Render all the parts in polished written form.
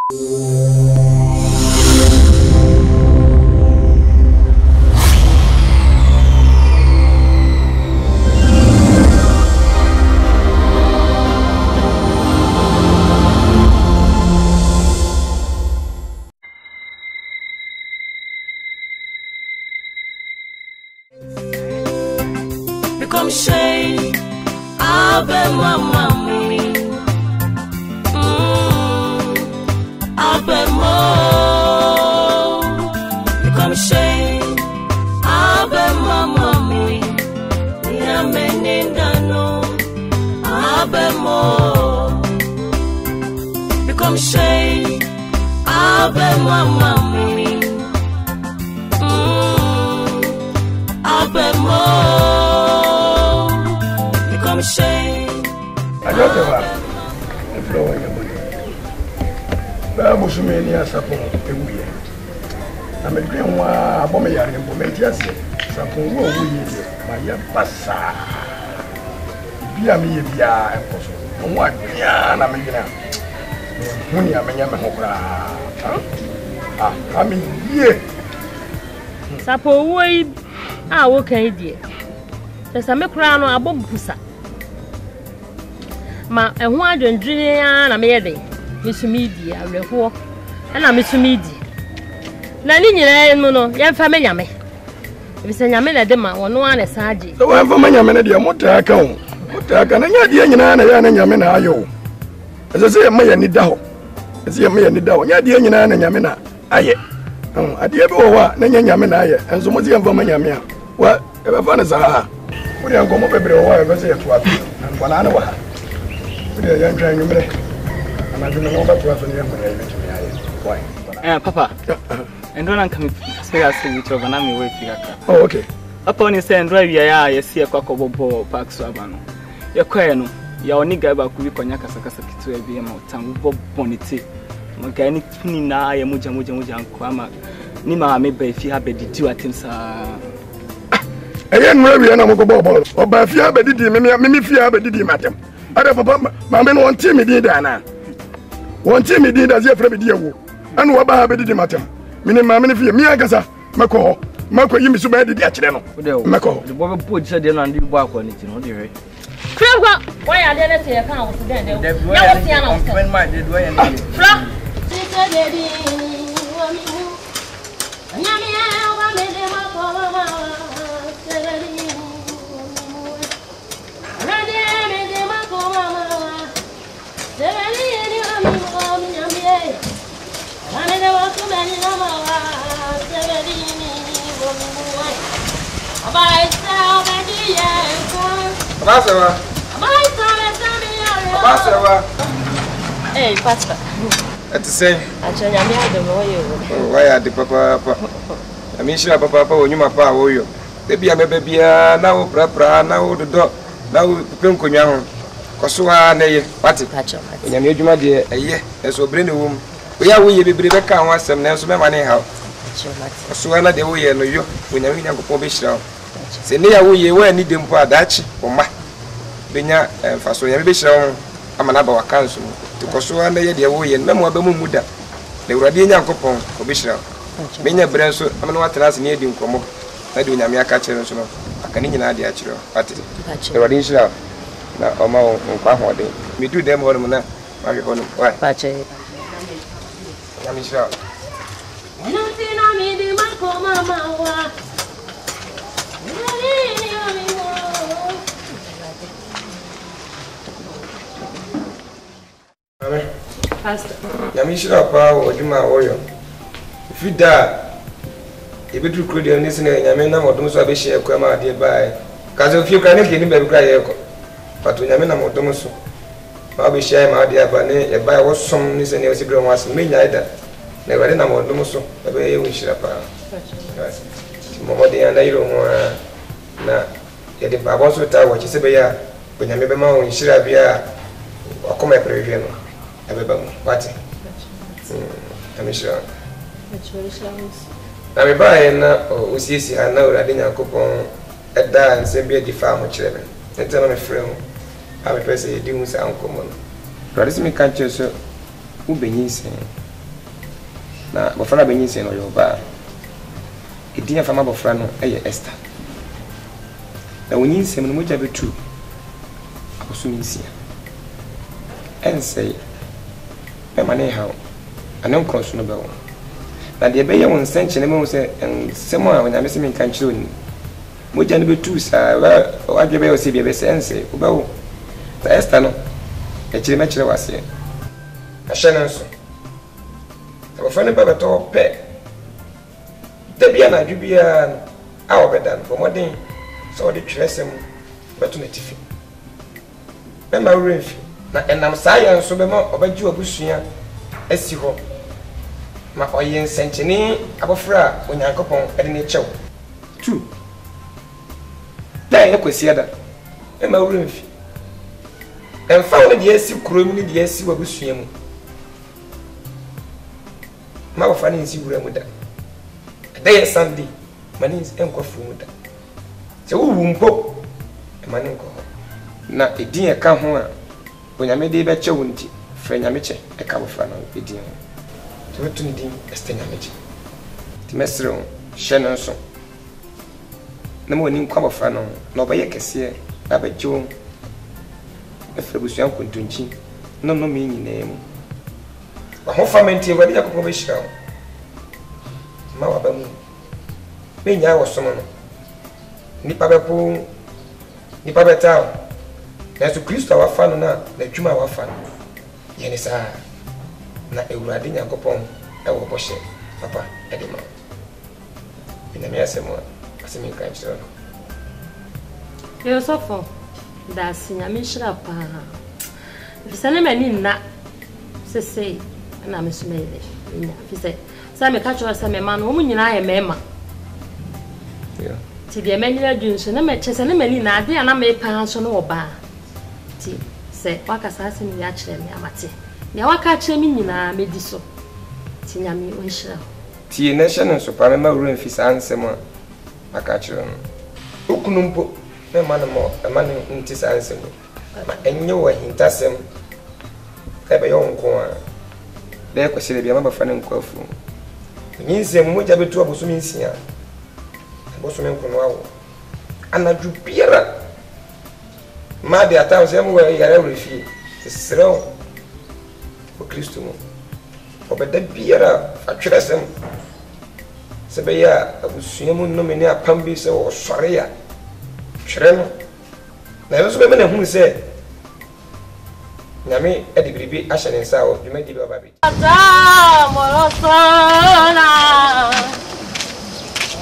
Become shame, I've been my mommy. I've been more. Become shame, I've been my mommy. Yeah, many don't know. I've been more. Become shame, I've been my mommy. I've been more. Become shame. I got the flow in the money. But was many as a poem. I'm a green one, a bomber, and Bometias. Something wrong with my passa. Be a me, be a possible. And what? Yeah, I'm a man. When I'm a young I mean, yeah. Sapo way. Ah, okay, dear. There's a crown or a bomb pussa. Ma, and one dream, and a mere Miss Media, I will and I miss Media. Nanny, no, young family. If it's a Yamela Dema or no one as Saji. The one for my Yamena, Mota account. Mota can I get the Yamena, yo. As I say, Maya Nidao. As you may need down, Yadia and Yamena. Aye. I did over Yamena, and so much for my Yamia. What? Ever fun as I would you go up every while I say to us and 1 hour? We are young trying to make. And I don't know what to happen here. Why? Papa, and don't come say I see each of an army way. Oh, okay. Upon his end, drive ya see a cock of ball park swabano. Your quaino, your nigga about Kubikonaka Sakasaki to a BM of Tam Bob Bonity. Mechanic Nina, Muja and Kwama. Nima may be if you have a detail at him, sir. I am ready and I'm going to go. Or by fear, but did me fear, but did you, madam? I have my men want Timmy did, Anna. One Timmy did as your friend, dear. And what about the madam? Meaning my many fear, Miagasa, Mako, Mako, you miss so bad, the Achano. Mako, the woman put said then on the walk on it, you know, dear. Why I didn't say a count then? When my did way and Hey, Pastor. That's the same. I tell you, why are the papa? I mean, sure, papa, when you my power, you. Maybe I'm a baby now, Prapra, now the dog, now Punkunyan. Kosua, nay, what it patch up. When you made my dear, a year, as we bring the womb. We are we be Rebecca and some nails, money how. Kosua, the way I know you when you go for Bishop. Say, near we were needing for a Dutch or Ma. Benya and Faso Bishop. I'm an abba council to Kosua, the way and Memo Muda. They were the young coupon for Bishop. Benya Branso, I'm not last near the Como. I do Namia catcher, I can in idea, but the Radisha. Na oma nkwa hode me do dem hore na ma hwe hono why Pache Yamisha Ntina mi di mako mama wa Pastor Yamisha pa oduma oyo fida ebedu krodi ni sene nyame na modum so abehye kwa ma ade bai kaze ofie kra ne ke ni be kra ye ko But when I'm in a motomoso, I'll be sharing my dear Bane, a buy was some niece and else was me neither. Never in a motomoso, a way we should have. Mamma dear, I don't want yet if I was with her, what you say, when I remember my own Shirabia or come a previous. What? I'm sure. I'm a buyer now, we see, I know I didn't coupon at that and say, be a farm children. And tell my friend. I'm a person doing some common. But it's me can't just who be saying. na bofra benyin se no yoba edin afama bofra no eye Esther na wonyin se no moja betu akosumi nsia ense e mane ha anan cross no bewo na de beye won senche ne mo se ensemo a wonyame se menka nchire oni moja no betu sa wa adwe be o se be sense wo bewo ta Esther no e chire me chire wase a shana nso ta fane baba to pe te bia na dwubia a obedan for modern so de tresem beto na tifi be ma refi na enam sayan so be ma obaji obusua asi ho ma oyen sencheni abofra onyankopon ede ne chew 2 dai ekwesi ada be ma refi emfa wona de asi kurom ni de asi wabusua mu ma ba fani nsi wura mu da day Sunday mani enko fu mu da se wo wumpo mani enko na edin e ka ho a onyame de be che wonti fra nyame che e ka bo fra na edin to wetun din este nyame che ti mesro hye no so na mo ni nkwa bo fra no na obaye kese na ba jo e fra busuan kontunchi no mi nyina mu wa ho famenti wadi yakopɔ be hira ma wa ba mu be nya wo somo no nipa be po nipa be ta na so Kristo wa fa no na dwuma wa fa no ye ne sa na ewurade yakopɔ e wo bɔ hye papa e de ma ina me asemo asemi kan chiro no yo sofo da sinya me hira pa bisane mani na sese na me sumele nya fise sa me kacho sa me ma no mu nyina ye mema ti de me nyina dunso na me chese na mani na ade na me pa so no oba ti se waka sa se me ya kire me amate ne waka kire me nyina me di so ti nya me onhira ti ne hye so pa me ma wura mfisa ansem aka kire no okunumpo me ma no mo ma no nti sa ansem ma enye wo hintasem ka be yo nko a de kwasire bia ma fa ne nkwafu nyinse mu moja betu abosumi nsia abosumi nkono awo anaju biara ma de atam se mu yare refi sesrew o Kristo mu obeda biara atweresem se be ya abosumi mu no meni apambi se o sore ya twere no na yo so be na hu se Nyame edi biribi ahye ne nsa o dwuma di baba bi Ada morosona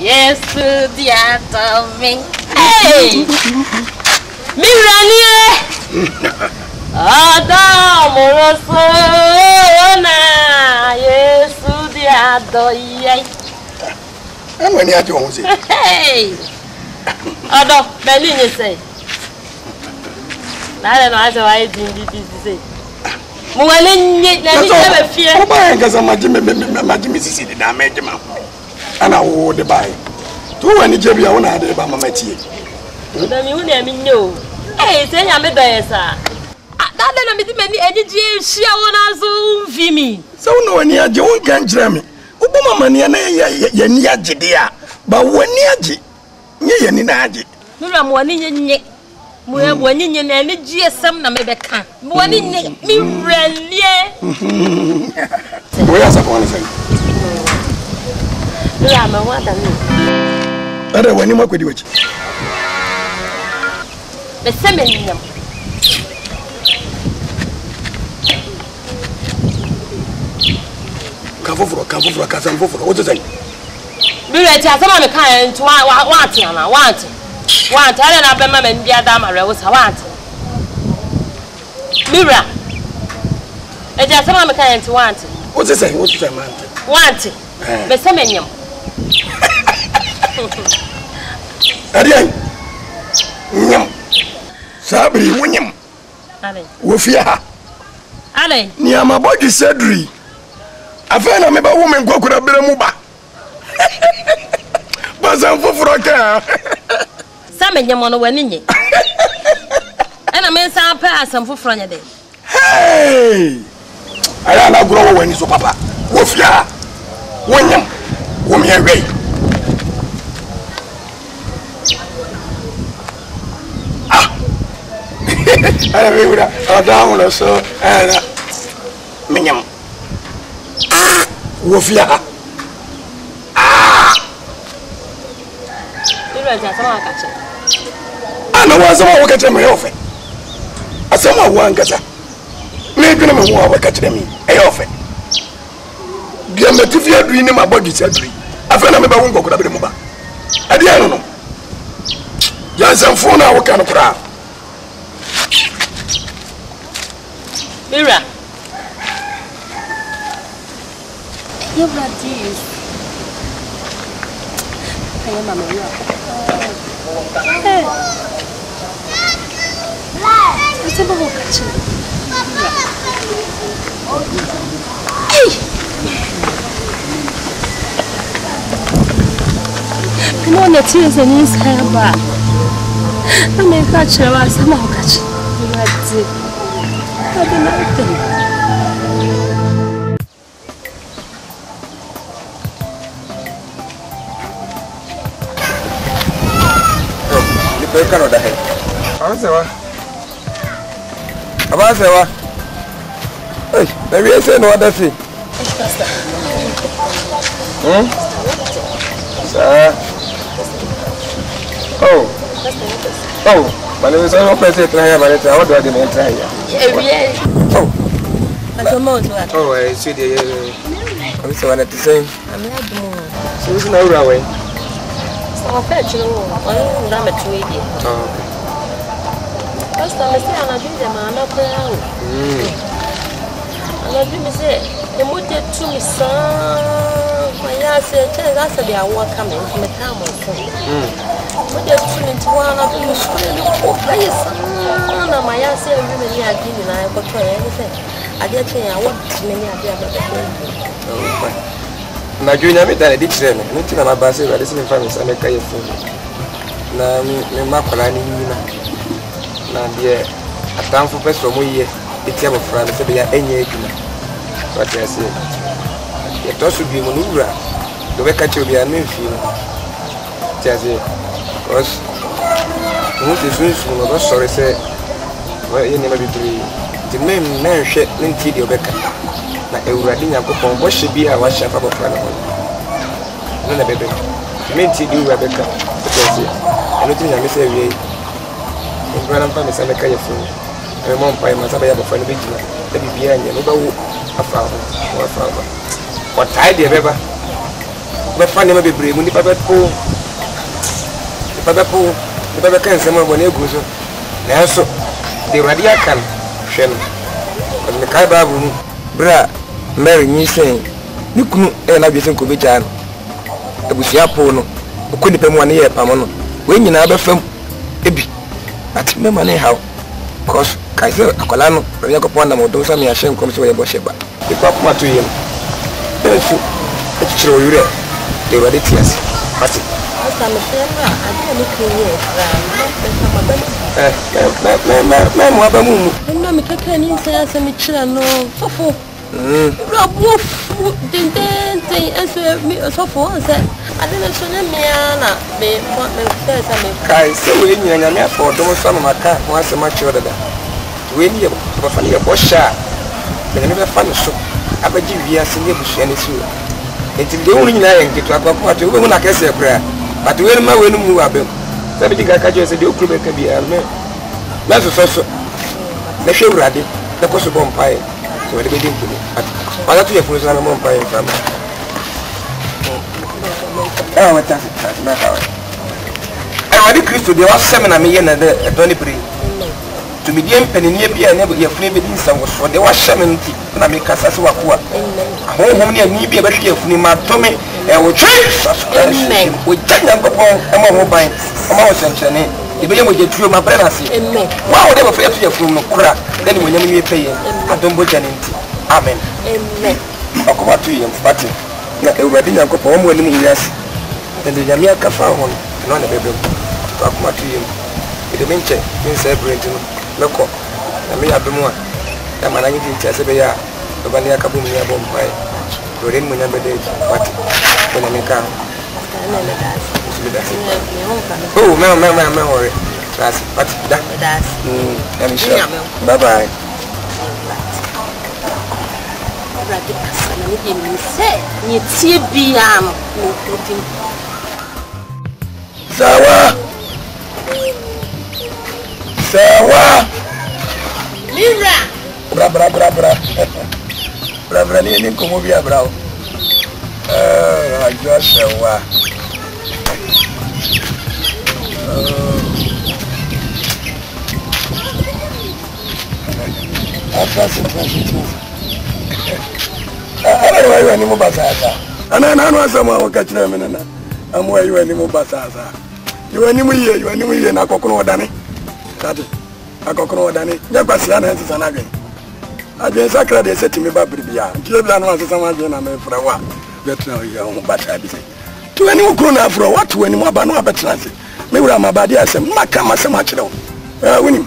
Yesu dia to me hey Miranie Ada morosona Yesu dia do ye Amani ati won se hey Ada beli ni se na no aso ai dindi say mo wale nye na ni be fie o ba ngaza majimi sisi de da mejima ana wo de bai to wani je bia wona de ba mama tie da mi wona mi nyo se nya me do yesa da na mi di mani ejiji hia wona so mfi mi so wona wani aje won kan kire mi ubo mama ne na ya ni agide a ba wani age nye ye ni na age nura mo wani nye Moya bwani nyene ni GSM na mebeka. Bwani mi relie. Moya sa kwa nisa. La ma wada ni. Ada wani makwedi wachi. Beseme nyam. Kafoforo kasamfoforo wote sai. Bire ti asama me kan nti wa ati ana wa ati. Want I don't have my men be a dama was a want. Mira, it just some kind to want. What's the saying? What's the man? Want it, but some in him. Adian, Sabri, William, Wofia, Ale, near my body surgery. I found a member woman go could have been a muba. But I'm for a car. Some in your mono winning. And I mean, some pass some for front of them. Hey! I don't know when you so papa. Wofia! wonyam wo me away ana me wura adamu na so ana menyam wo fia ana wasama wakache me ofe asama wangasa me gina me ho wakache me ofe bia metifia dui ne mabodi sadui afa na me ba wongo kura be mu ba ade anu no ya zamfo na woka no kura Mira. You got this. Hey, mama, you. Hey. What's up, Bobo? Hey. Come on, let's use an inside bar. I'm a catcher. I'm a catcher. You got it. I don't know. Canada head. Abasewa. Hey, maybe I say no other thing. Sir. Oh, but there is no person here, but what do I do? Oh, I see the. I'm so at the same. I'm not so it's no away. So fetch you on damn it to eat. First time I say I'm not doing them, I'm not playing. I'm not doing it. The motor to me, son. My ass said, that's a day I walk coming from the town. What you're tuning to one of the school place. My ass said, women here giving I got try anything. I get you, I want many ideas about the na junior me tell ditch them nti na mabase we dey sin family say make you phone na me makola ni nyina na de atamfo peso mo ye etia bo fra se be ya enya adwuma what I say ye to so bi mo nura do be ka che obi an mfi no tia say cause mo se sunsun no sorry say we ye ne ma bibiri di mem na hwe nti de obeka na ewurade nyakopon bo hye bi a wa hye fa bofra no no na bebe menti di ura beka because eno ti nyame se wie ngwana mpa me se beka ye fu e mo mpa ma sabe ya bofra no bigina da bibia nya no ba wo afa ho wa fa ba o tai de beba be fa ne ma bebre mu ni pa be po ni pa be kan se mo bo na egu so na so de ewurade akan hwe no ko me kai ba bu bra Mary nyisen ni kunu e na biese ko beja no abusia po no ko ni pemu ane ye pam no we nyina ba fam ebi ati mema ne haw cause kaise akola no ya ko pon na mo do sa me ahye nkom se we bo sheba e pa kuma to yem esu e chiro yure de wade tiasi ati asa me fera ade ni kriye me mo abamu no me kaka ni nsa asa me chira no fofo Robo didn't answer me so for answer. I didn't show me Anna, me what me says I mean. Kai so we ni na me for do so no maka once much order that. We ni ba fa ni bo sha. Me ni be fa no so. Abaji wi ase ni busu ani su. Enti de woni nyina yen kitu akwa kwa to we hu na kese kra. But we ma we no mu abem. Sabi diga ka je se de okuru be ka bia me. Na so. Na hwe urade. Na ko so bom pai. So we dey begin to Para tu ya funzo na mo pa en fama. Wata na ka. Wadi Kristo de wa seminar me ye na de doni pri. To me die mpanini bia na ye fune be din san wo so de wa hyame nti na me kasa se wakoa. Honhom ne ani bia ba hwe fune ma to me e wo twe. Amen. Wo janya bobon e mo ho ban. O ma wo senchene. Ibe ye mo je tuo ma brana se. Amen. Wa wo de ba fa tu ya fune no kura. De ni mo nyam ni peye. Adombo jani nti. Amen. Amen. Akoma tu yem fati. Na ewurade nyankopon mo anim nyasi. Ende nyame aka fa ho no na bebe. Akoma tu yem. Ede menche, min celebrate no. Leko. Na me yadomo a. Ya mana nyi nti ase be ya. Baba ne aka bu mi abom pai. You're in my day. What? When I come. Oh, man, worry. That's what that's. I'm sure. Bye bye. Sawa. Mira. Bra ni como via bravo. Ajo sawa. Ana ni mo basasa. Ana no asama wakachira menana. Amwa yiwa ni mo basasa. Yiwa ni mo ye na kokono wadane. Kati. Akokono wadane. Nyakwasi ana nsisa na gwen. Aje sakra de setimi babribia. Tie bia no asesa ma gwen na me frawa. Betra ye ho bata bi se. Tuani mo kro na afro what wani mo aba no abetra se. Me wura mabade asem maka masem akire wo. Wini.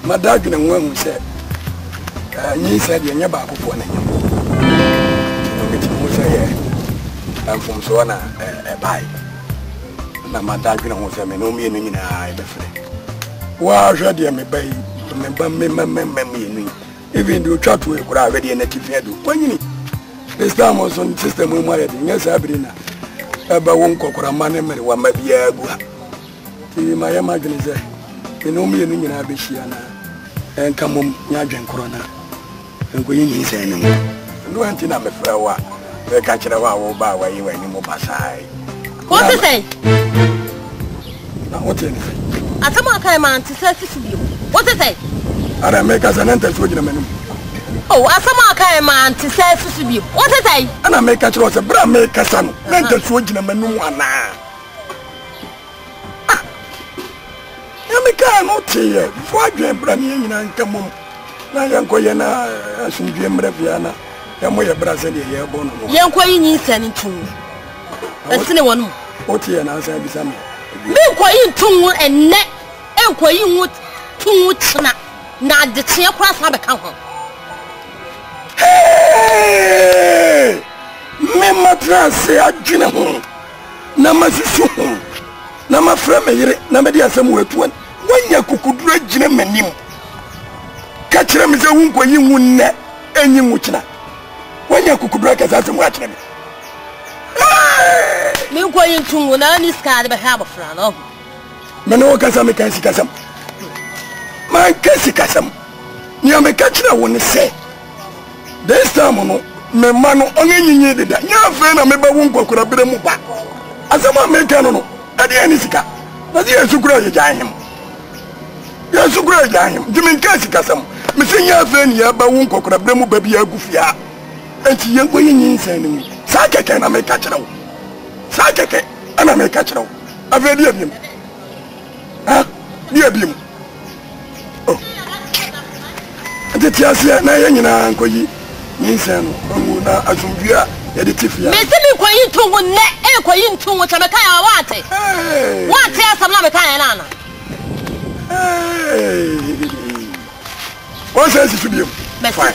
Madadwene nwa hu se. Nyi se de nya ba akofo na nya. No se ye. Amfom so na bai. Na madadwene hu se me no mi enu nyina e be fre. Wa hwe de me bai. Me ba me enu. Even the chat we kura we de native edu. Kwanyini. This time was on system we mo ye de nya sabrina. Eba won kokora mane mere wa mabia agua. Ti ma ye madwene se. Eno mi enu nyina be hia na. Enka mom nya dwen korona. Enko yin yin se enu. No anti na me fra wa. We ka kire wa wo ba wa yi wa ni mo pasai. What say? Na what say? Atama kai man ti say sisibio. What say? Ara me ka sananta so gina menum. Oh, asama kai man ti say sisibio. What say? Ana me ka kire o se bra me ka sanu. Nanta so gina menum ana. Yamika no tie. Fo adwen bra ne nyina nka mom. Na yanko ye na asundwe mrafia yamo ye bra se de ye bo no. Yanko yi nyi sani tun. Asine wonu. O tie na asa bisa me. Me ko yi tun enne. Enko yi hu tun tna. Na de tie kura sa be kan ho. Hey! Me matrase adwene ho. Na masisu ho. Na mafra me yire na me de asem wetuan. Wanya kukudura gine manim. Ka kire me se hunko yi hu nne enyi hu kina. Wanya kukudura ka asem wa kire me. Me ko yi tun na ni ska de be ha bafra no. Me no ka sa me kan sikasam. Man kan sikasam. Ni am ka kire wo ne se. This time no me manu onyenyinyi deda. Nya fe na me ba wu nkokura bere mu ba. Asema me kan no. Ade ani sika. Na die sukura ye jahim. Ya sukura jahim. Dimin kasi kasam. Me senya fe ni ya ba wu nkokura bere mu babi agufia. Enti ye gboyin nsan ni. Sa keke na me ka kire wo. Sa keke ana me ka kire wo. Ave die bim. Ha? Die bim. Oh. Ante tiasia na ye nyina nkoyi. Nsan no. Omu na azumdua ye de tifia. Me se me koyi tungu ne e koyi tungu cha me kan ya wate. Wate asam na me kan ya na na. What says it to you? Fine.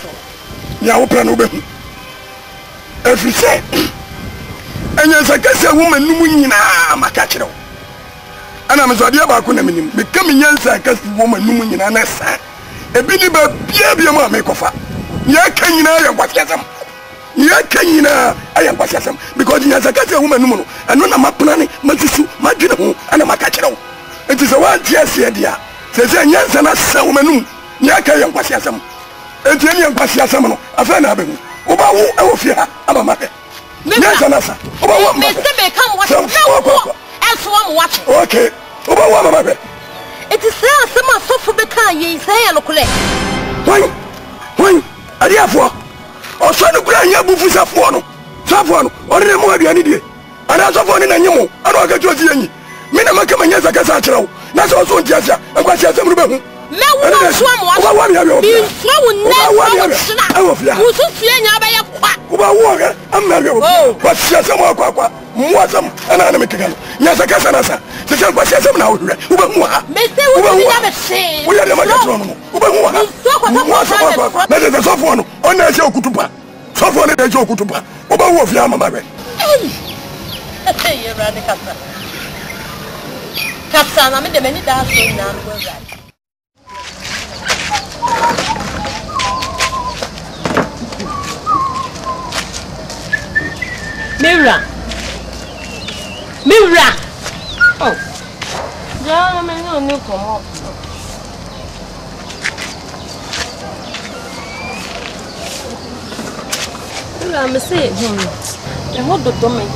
Ya wo plan obehu. Efise. Enya sakase woman numu nyina maka kire wo. Ana me so ade ba ko na menim. Me kam nyansa kase woman numu nyina na sa. Ebi ni ba bia ma me kofa. Ya kan nyina ya kwatiasam. Ya kanyina ayambasasam because nyansa kase woman numu no eno na mapnane masusu madwene ho ana makakire wo enti se wan tie ase dia se nyansa na sa woman numu ya kan yambasasam enti eni yambasasam no afa na abehu oba wo e wo fie ha ama mape nyansa na sa oba wo me se me kan wo eso wo wache okay oba wo ama mape enti se asema sofu be kan ye se ya lokole wan ariafo oso ne kura nya bufu safo no ore mo aduane die ana safo ne na nyimo ana aka jozi yanyi me na maka manya zaka sa kirewo na so so ntiasia akwasi asem ruba hu me wo so am waso wa mi abi bi so wo ne so sina wo so fie nya ba ye kwa uba wo ga amma ga wo kwasi asem akwa muasam ana na mekega nya zaka sa na sa se se kwasi asem na wo hwe uba hu ha me se wo ni ya be se wo ya de maka tro no uba hu ha so kwa na de safo no ona se okutupa So for the joke to ba. Oba wo fi ama babe. Hey, Rani Kasa. Kasa na me de many da so na go right. Mira. Oh. Ja, me no ni komo. I'm saying, I hope the domain.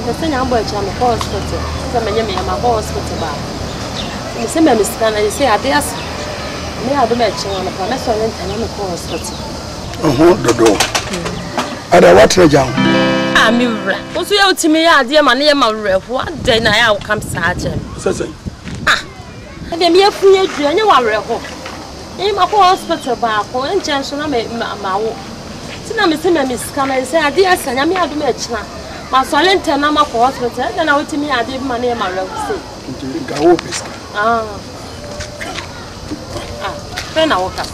The thing I'm going to hospital. Some of them are hospital. The same as Scan, I say, I guess. Me, I do mention on the promise on the hospital. Dodo. Ada what jam? Mira. What's your to me? I dear money, my ref. What then I come sergeant. And then me a free journey. You are real. In my hospital back, and Johnson, I made my Tina me Miss Scanner say, I dear son, I do match now. My silent and I'm a hospital, then I will to me, I did money in my real estate. Then I woke up.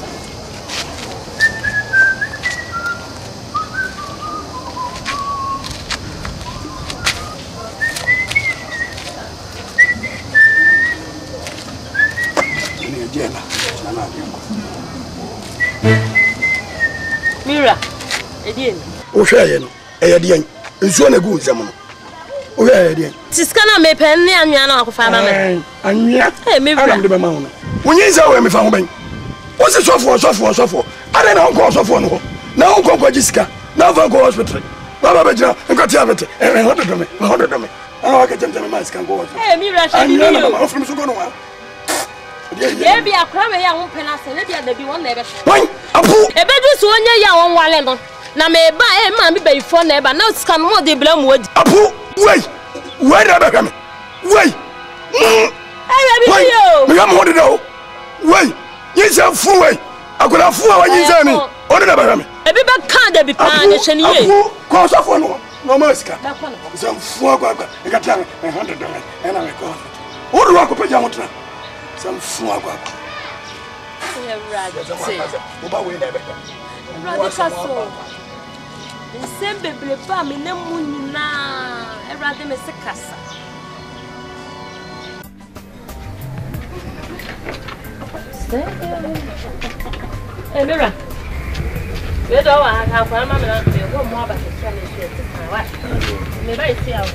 Mira, again. O share no, edian. Nsuo na gu nsam no. O share edian. Tiskana me pen ne anwa na akofa ba me. Anwa. Mira. Adam de be ma ho no. Wonyin sa we me fa ho ben. O se sofo. Ada na onko sofo no. Na onko kwa jisika. Na fa go hospital. Baba be jina, nkati abete. Hodo do me. Ana wa ka temteme ma sika go hospital. Mira, she be. Anwa na ma ofrim so go no wa. Yeah, be akra me ya won pena se ne dia da bi won na ebe. Wai, apu. Ebe du so onye ya won wale no. Na me ba ma me be fo na eba na sika no de bla mu odi. Apu, wai da ba kame. Wai. Be yo. Me am hodo do. Wai, yinsa fu wai. Akola fu wa yinsa ni. Hodo da ba kame. Ebi be kan da bi pa ne hwe ni ye. Apu, ko so fo no. No ma sika. Da kwa no. Sam fu agwa. E ka tan $100. E na me ko. Hodo wa ko pe ja motra. Some fool. Oba we na be. Radical so. Nsembe breba me na mu nyina. Erade me se kasa. Mira. We do wa ha kwa ma me na me go mo ba se sha me se ta wa. Me ba isi awo.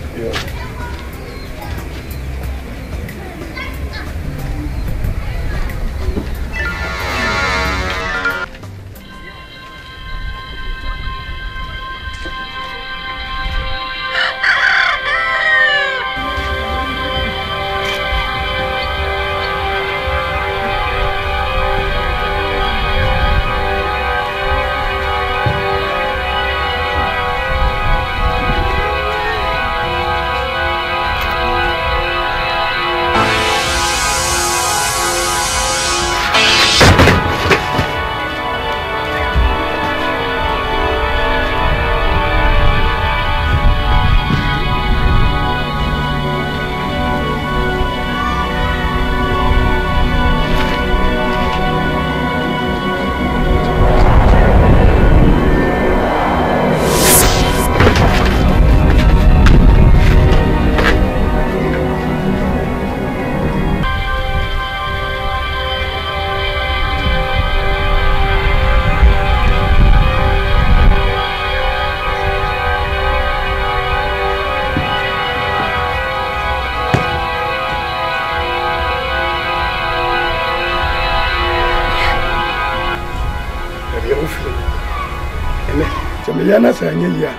Yana sanya ya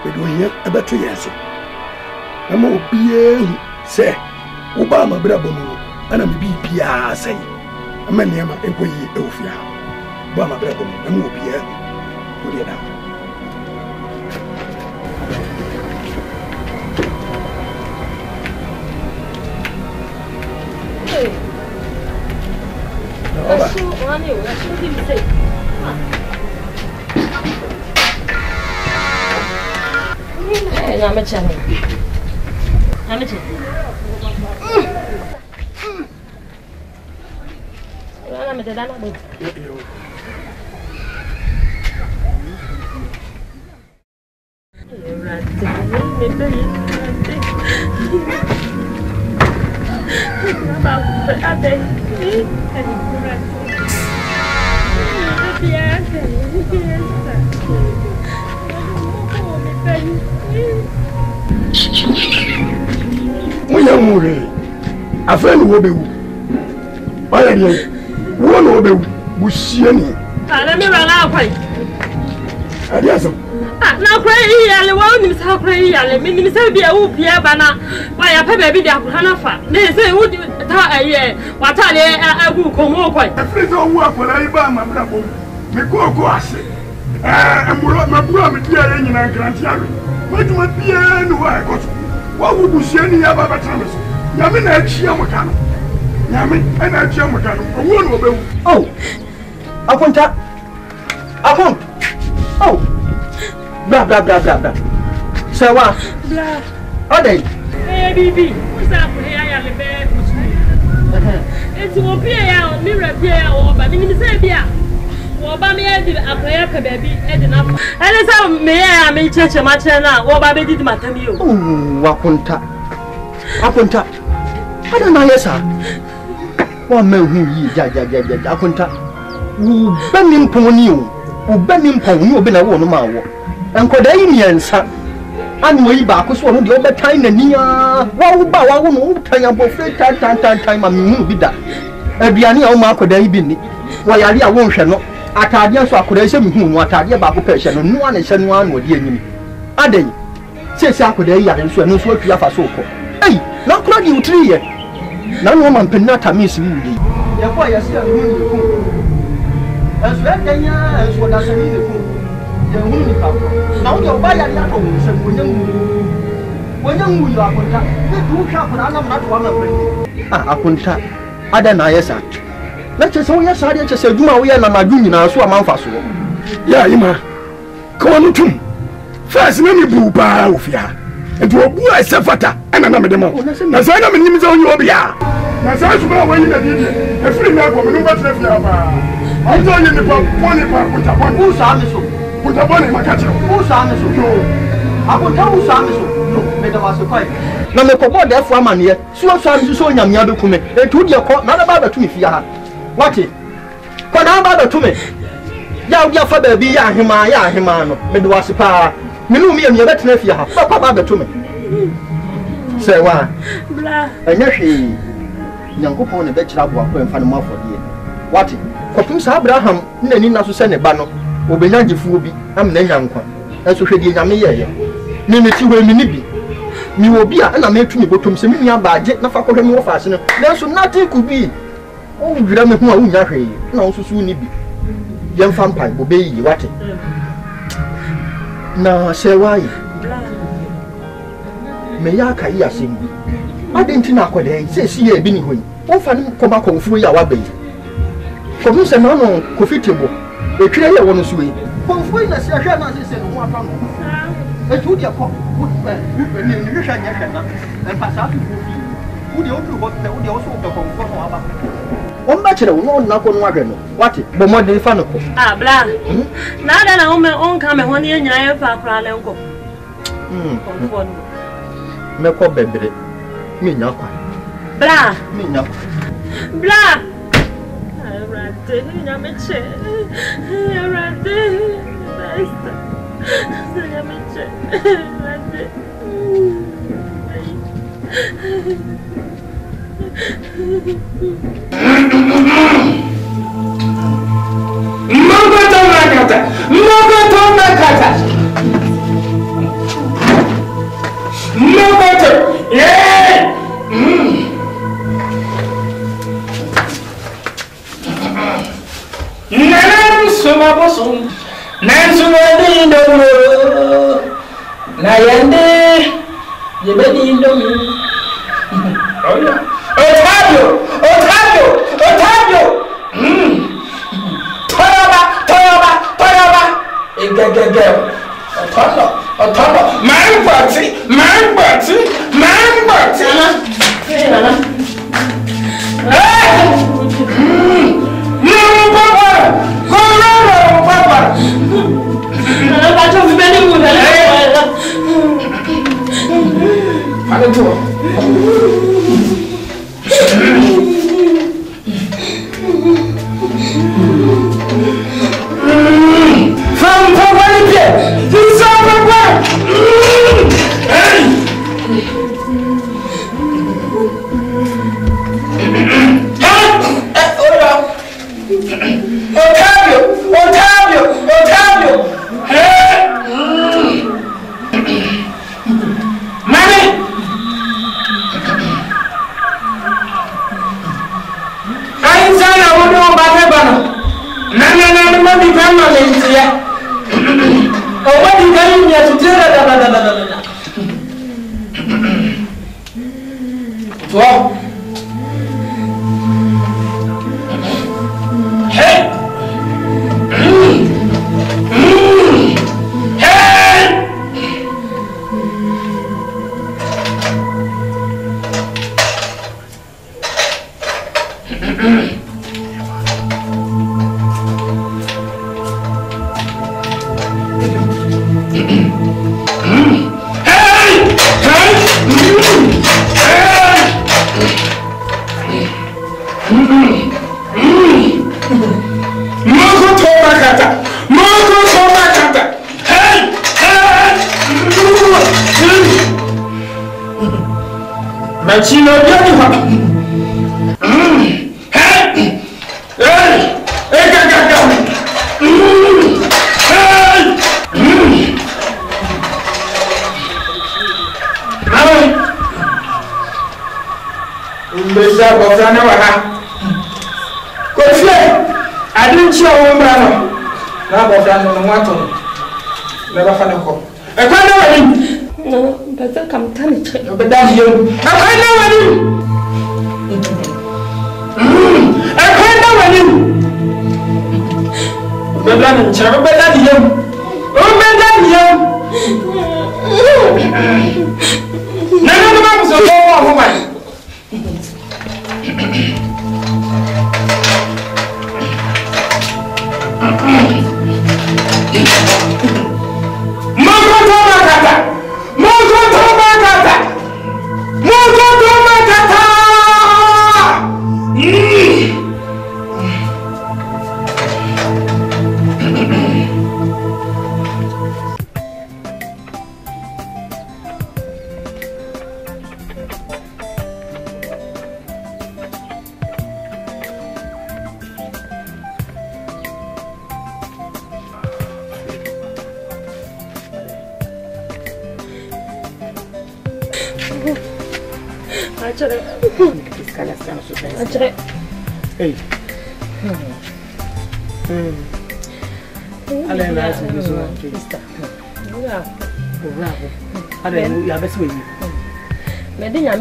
bedo hia abeto yeso ama obie se uba ma bra bomu ana me bibia sai ama niama ekoyi eofia ba ma bra bomu ama obie ori da I'm a channel. I'm a channel. I'm a Muyamure, afeni wobewu. Why ye? Wono wobewu. Busieni. Let me run out. Adiaso. Na kura yale wa onim sa kura yale me nim sa bia wo pia bana wa ya pa ba bi da kura na fa na se wo ta aye wa ta le agu ko mo ko Afrika wo akola iba ma bra bom me ko ase emuro ma bro me dia ye nyina nkranti awe maduma bia ni wa ko wa wo busieni ya baba tra me so nyame na achia mo ka no nyame na achia mo ka no wo no obewu oh akonta akon oh blah blah blah blah blah. So what? Blah. Oh, they. Hey, baby. What's up? Hey, I am the it's will be a mirror beer or by me say beer. Or by me, I did a prayer, baby, and enough. And it's how may I make church a match now, or by me did my time you. Oh, Wakunta. Akunta. I don't know, yes, sir. One man who ye, Akunta. Who bending pony you, who bending pony you, been a woman. And could I mean, sir? And way back was one of the other time and near. Wow, bow, no time about time, and you be that. A Biani or Marco de Bini. Why are you won't shall not? At Adian, so I could say whom what I about person, and no one is anyone would hear me. Are they? Says I could and so no sort of a so called. Hey, not cloud you 3 years. No woman penata miss me. Therefore, I see a woman. As well, as what does mean. Now you're by a lot of when you are contact, you shall put not one of them. Ah, Apunta, Adanayasa. Let's just say, yes, I just said, you are my junior, so I'm faster. Yeah, Ima. Come on, too. First, let me boo by Ufia. And to a boy, Safata, and another demo. That's why I'm in his own Yobia. That's how you go when you did a free man from Nubas. I'm telling you, the pony park with a one who's on put a bonnet, my catcher. Who's on I will tell you something. No, Madam was a quiet. No, the Cobo, therefore, man, here. So, you saw young Yabukume, and to your court, not about to me, Fia. What it? What about to me? Your father be a himano, Medwas pa. Me and your better nephew, Papa to me. Say what? And yes, young couple on a bachelor walk and find more for you. What it? Copus Abraham, Nina to send a banner. Obenyaji fuobi am na nyankwa enso hwede nyame yeye me meti we me nibi mi obi a na metu mi botom se mi nua baaje na fa kohwe mi wo faase no nanso nothing could be o wira me hu a unya hwe na wo susu nibi yem fa mpan bo beyi wate na se wai me ya kai asem adenti na akode se si ye bi ni hoyi wo fa ni koma konfu ya wa beyi ko mi se na no kofitebo e twere ye wono suwe konfoi na se hwe na se no ata no e tu dia ko ni hwe nya hwe na en pasa tu fu di o tu ho te o di o so be konfo no aba on ba kire wo na ko no ahwe no wate bo mo de fa no ko bla na da na on ka me ho ne nyina ye fa kra le nko konfo no me ko bebre me nya kwa bla me nya bla ya me che ya rade basta ya me che rade yeah. Suma bosum nansu wadi ndo na yande yebedi ndo otabio toyoba egegege otono man party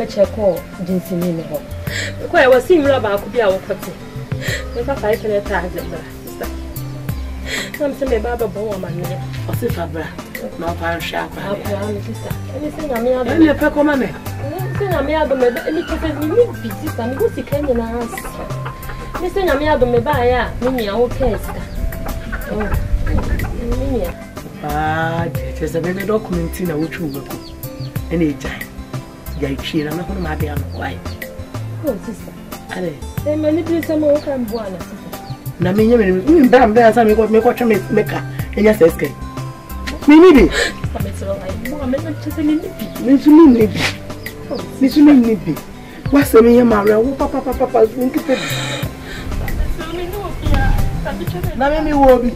Cheko jinsi nini ho. Kwa hiyo wasi mra ba akubia wokote. Nka 500,000 sister. Na mseme baba bo wa mane. Wasi fabra. Na pa shaka. Apa ni sister. Ni senya me ado. Ni pe ko mame. Ni senya me ado me ni kete ni bi sister ni go sikanye na house. Ni senya me ado me ba ya ni ya wo kesta. Oh. Ni ya. Ah, there's a baby document na wuchu ngako. Ene jai. Ya ichira na kuna mabia no why. Oh sister. Ale. Say many place am o kan bwana sister. Na menye me mbamba asa me ko twa meka. Enya seske. Mimi bi. Sametso ai. Mo amena chese ni bi. Nisumi ni bi. Nisumi ni bi. Wase menye mare wo papa nkipe bi. Na mimi wo bi.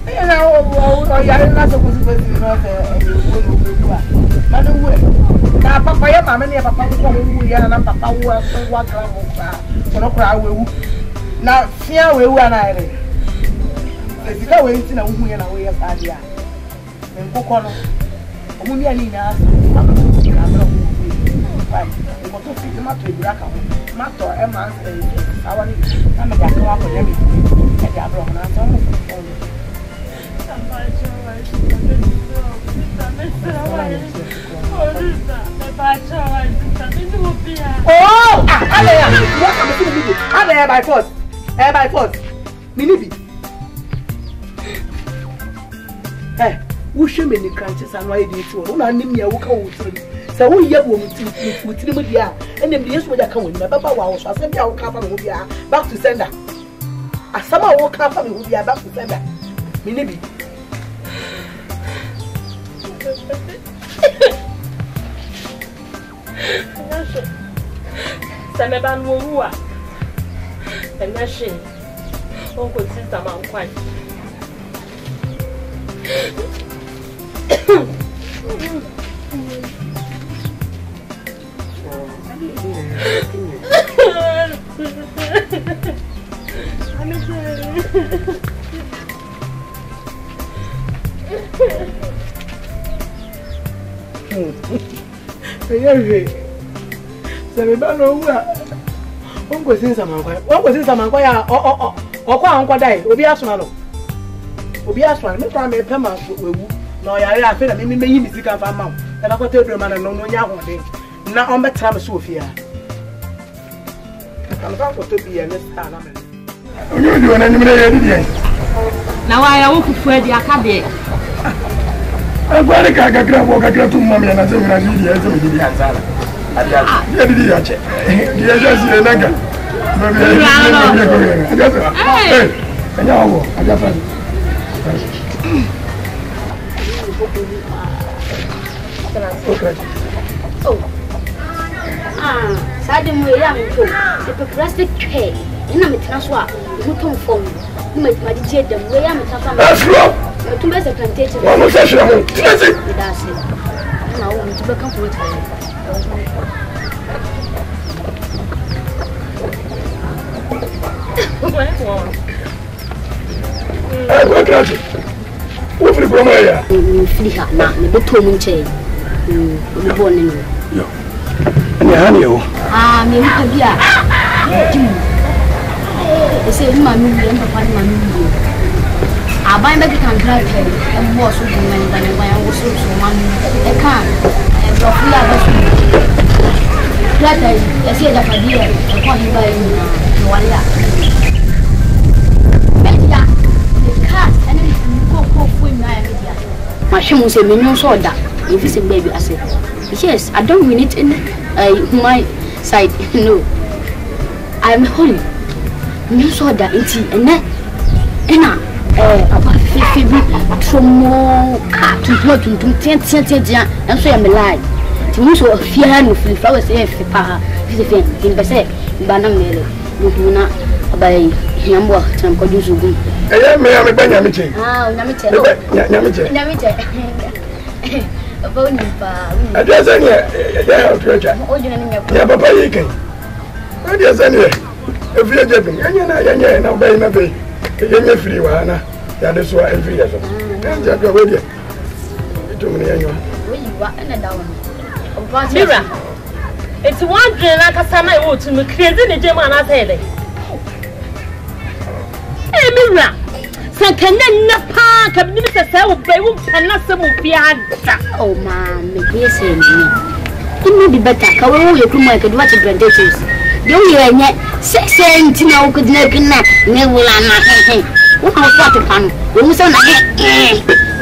Ena o ya na so kuzi kuzi no na papa ya mama ne papa ko wu ya na papa wu wa kra wo kra kono kra wewu na fia wewu ana ere ezika we nti na wu ya na we ya sadia me nkoko no omuni ani na asa na bro bai e mo to fi ma to ibura ka ho ma to e ma awani na me ga kwa ko dem e ga bro na so mo oh, Alea, what am I going to do? Alea by force. By force. Minibi. Eh, who should many crunches and why did you want to name me a walk out? So we have women to Trinidad, and then the yes, what I come with my papa was. I said, I'll cover back to sender. asama wo ka fa me hu bia ba ku fe ba me ne bi ça me ban wo wa na she on ko ti sama nkwan ça me ban wo wa on ko sin sama nkwan ya o kwa nkwa dai obi asona no me kwa me pema wewu na o yare afi na me yi mi sika fa ma e ba ko te do ma no nya ho de na on betra me so ofia kan fa ko to bi ya ne sta na me onye di wana nyimre ya di na wa ya wo fufu adi aka de agware ka kakra tu mama na zo na di ya zo di ya sala ya di ya che ya ja si na ga mama ya ko ya ja eh anya wo aja fa Sadi mo ya mko the plastic tray ina metina so a mo ton fom ni ma di je dem we ya meta fa ma tum be se plantation wa mo se shira mo tisi idase na wo mo tube kan ko ta wa krati wo fili ko mo ya fili ha na ne be to mo nche ni bo ni yo ani hani yo me mu bia ese ma mi le papa ni ma mi aban be kan drive e mo so bu men da ne wa wo so ma mi e kan e bro fi la ba so plata e se da padia e ko ni ba ni wala media e ka ene ko fu na e media ma hwe se me nyon so da if it's a baby I said yes I don't mean it in my side no I'm holy you saw that it's ena apa fifi bi tromo ka tuntum tian and so am lie ti mu so fia no fili flowers e fi pa fi fi tin be say ba na mele du na abai nyambo tan ko jusu gu me ya me banya me che nyame che Boni pa. Adia zania ya otuacha. Ya papa yike. Adia zania. Efie jebi. Anya na obai na be. Yenye free wa na. Ya de so every year so. Anja do we dia. Itu mun yanyo. We wa na dawo. Mira. It's one dream na kasama e wo tu me crazy ne jema na say dey. Eh Mira. Sankana na pa kabni bi sasa wo bai wo panna samu fiada oh man me yes ni inu bi beta ka wo ye kuma ka duwa ti brandages de wo ye nya 6 cent na wo kudna kina ne wula na wo ka fatu panu wo musa na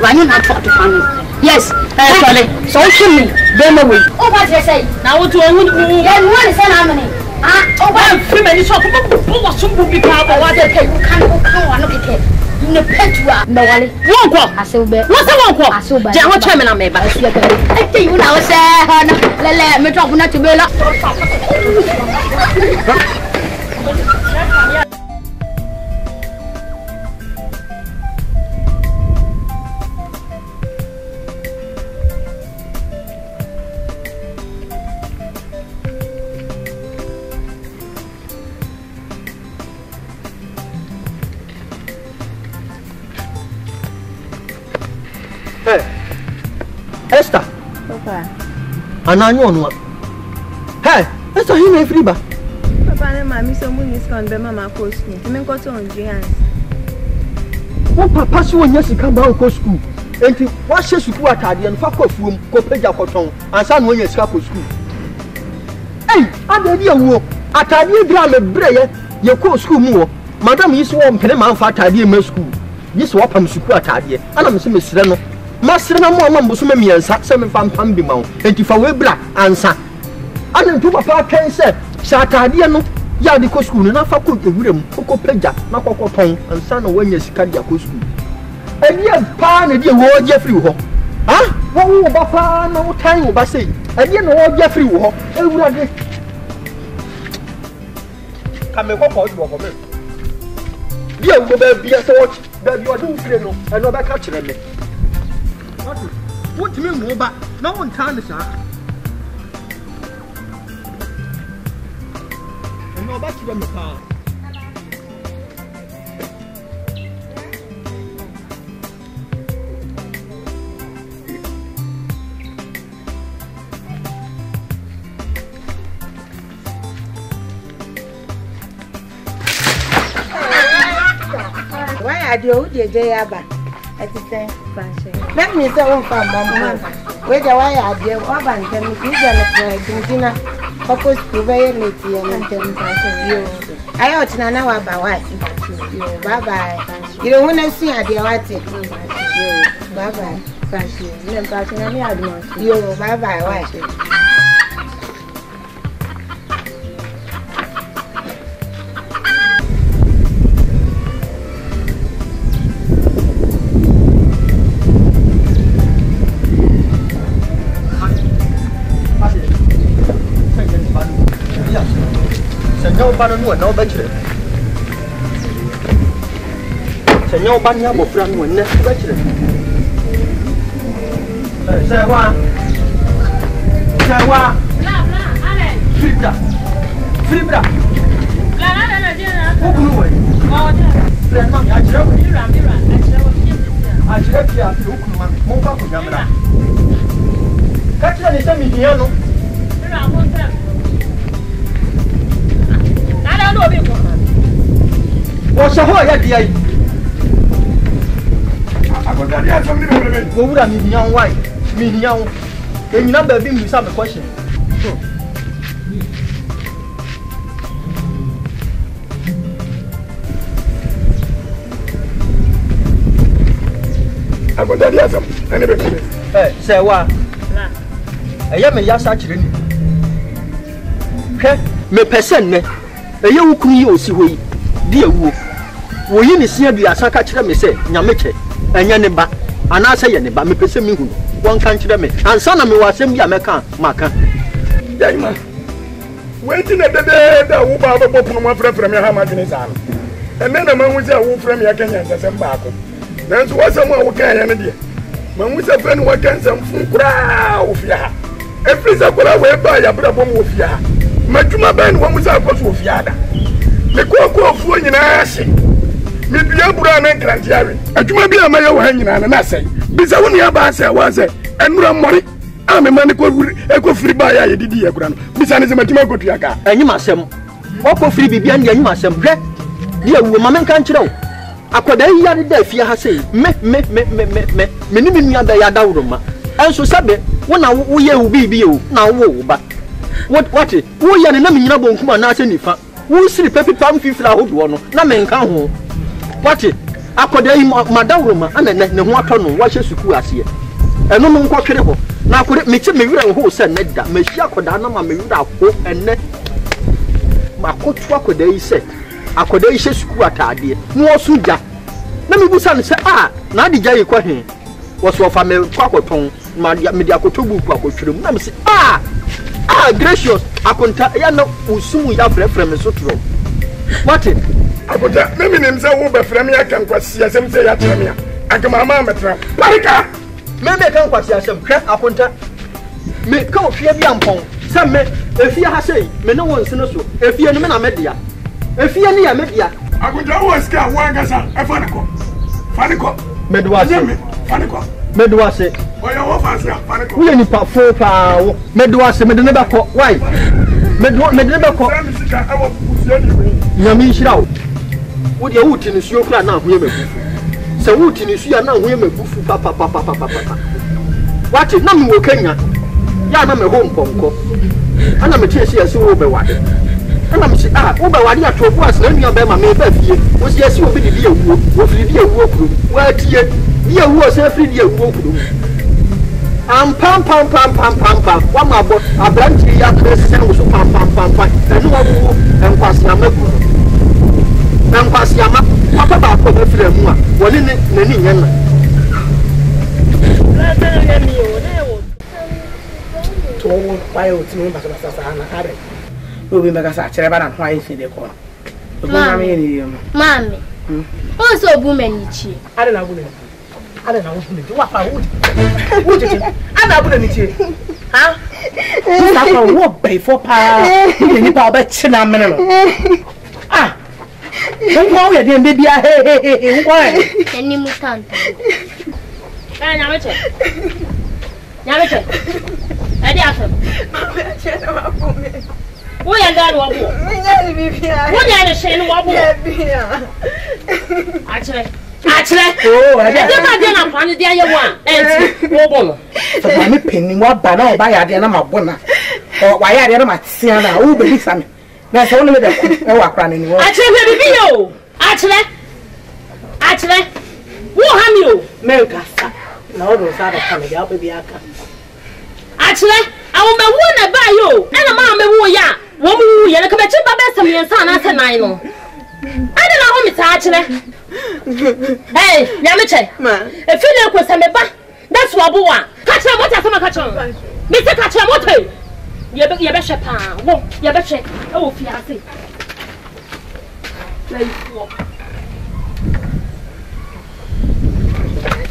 wa ni na fatu panu yes sorry so shimi de me we o ba je say na wo to wo ya ni wani sana amane o ba fi me ni so ko wo sumbu bi ka ba wa de kai kan wa no keke ne petua me wale wonko asebe wo se wonko je ho twa me na me ba asia ka ete yu na wo se ha na lele me to na tibela Esther. Papa. Ananyo no. Hey, Esther he me free ba. Papa na mami so mu ni scan be mama ko school. Ti me ko to on Giants. Wo papa so wonya sika ba ko school. Enti wa hye school atade no fa ko fuom ko peja koton. Ansa no wonya sika ko school. Hey, ade bi awo. Atade bra me breye ye ko school mu wo. Madam yi so wo mpene man fa atade me school. Yi so wapam school atade. Ana me se mesire no. Masire na mo ambo so memiensa se me fampam bi ma wo enti fa we bra ansa ana ntu papa twen se atade no ya de ko school na fa ko ewurem ko peja na kokko ton ansa na wanya sika dia ko school eniye pa na dia wo je free ho ha wo ba pa na wo tan wo ba sei eniye na wo je free ho ewurade ka me kokko do ko me bia wo ba bia so ba bia do free no e no ba ka kire me what me mo ba na won tan sa no ba kire me pa adio de yaba atiten fashion let me say one for mama we the why adio oba ntem ki je no dintina purpose to be late and ntem fashion yo ayo tina na wa ba why yo bye bye you don't want to see adio what yo bye bye fashion nem fashion na me admo yo bye bye why ba no no ba chire senyo ba nya bo fra no ne ba chire se wa bla ale fibra la o kunu we o ja le ma ya chire mira a chire pia o kunu ma mo ba ko jamra ka chire ni se mi dia no mira mo tra what's a whole idea? What would I mean, young wife? Mean young, can you number being with some question? I got that yes, I never say what? I am a yes, actually. Me person, a young queen, you see, we dear woo. Wo yi ni sia dua saka kire me se nyameche enya ne ba ana se ye ne ba me pese me hu won kan kire me ansa na me wasem bia meka maka yaima wenti na dede da wo ba ba pono ma frefrem ya ha ma dwene sa no enne na ma hu se wo frem ya kanya nsasem ba ko nanso wasem a wo kan ya ne de ma hu se fe no wa kan sam fun kura wo fia ha efrisa kura we ba ya bra bom wo fia ha madwuma ben wo mu se akoso wo fia da me ko fu nyina ase me bia bura na nkrantiawe adwuma bia ma ye wo hanyina na sai bisa wo ne ba sai wa sai enura mori a me mane ko firi ba ya ye didi ye kura no bisa ne se matuma ko tuaka enyim asem wo ko firi bibia ne enyim asem hwe dia wo ma menka nkyerɛw akoda yi ya da fie ha sei me ni nua da ya dawro ma enso sabe wo na wo ye wo bibi o na wo ba what wo ya ne na me nyina bonkuma na ase nifa wo siri pepi pam fifira hodo no na menka ho what akoda yi madawro ma ana ne ho atɔ no wa hye suku ase eno no nkɔ twere ho na akode me kye me wura ho se ne da ma hia akoda na ma me wura ho enne makotu akoda yi se akoda yi hye suku atade no osu ja na me busa ne se na adi ja yi kɔ he wo so fa me kwakoton ma me di akotobu ku akotwere mu na me se gracious akonta ya na usumu ya frefre me so tro what akoda me nim se wo be frem ya kan kwasi asem se ya trem ya agama ma metra parika me kan kwasi asem hwe akonta me ka ofia bi ampon se me efia ha sei me no won sene so efia no me na media efia ni ya media akonta wo ska wo agasa efaniko faniko medwase faniko medwase oya wo fansia faniko wo ni pa fo pa wo medwase me de ne bako why me de ne bako nyami shirawo wo de wuti ni suyo kra na ho ye mebufu se wuti ni suya na ho ye mebufu pa what na me wo kanya ya na me ho mponko ana me tie se yesi wo be wade ana me se wo be wade atofu asna nua be ma me ba fie wo se yesi wo bi di ewuo wo firi di ewuo kuro wa tie di ewuo se firi di ewuo kuro pam. What my boy? A branch ya president was pam. And you and Kwasiama. And Kwasiama, Papa Bako, the film, one in the to why would you remember Sasana had it? We'll be making such a bad why is the corner. Mammy, also woman, I don't know. I don't know what I would. I wouldn't eat you. Huh? I walk by 4 pounds. You bet cinnamon. Ah, don't go again, baby. Hey, why? Any mutant. Yamiche. Edi afem. Wo ya dan wo bo. Wo ya de hye no wo bo. Achire. Oh, edi. Edi ma de na pan de aye wo a. Enti wo bo no. So me penni wo ba na wo ba ya de na ma bo na. O wa ya de na ma tia na wo be bi same. Na so wo me de e wa kra na ni wo. Achire bibi yo. Achire. Wo ha mi o. Me ka sa. Na wo do sa da ka me ya be bi aka. Achire, I will be one by you, and a mamma woo ya. Woman, you come to my best of me and son. I said, I know. I don't know how it's actually. Hey, Yamiche, if you look with some back, that's what we want. Catch him, what I catch on. Mr. Catcher, what way? You better pound. Whoa, you better. Oh, fiancé.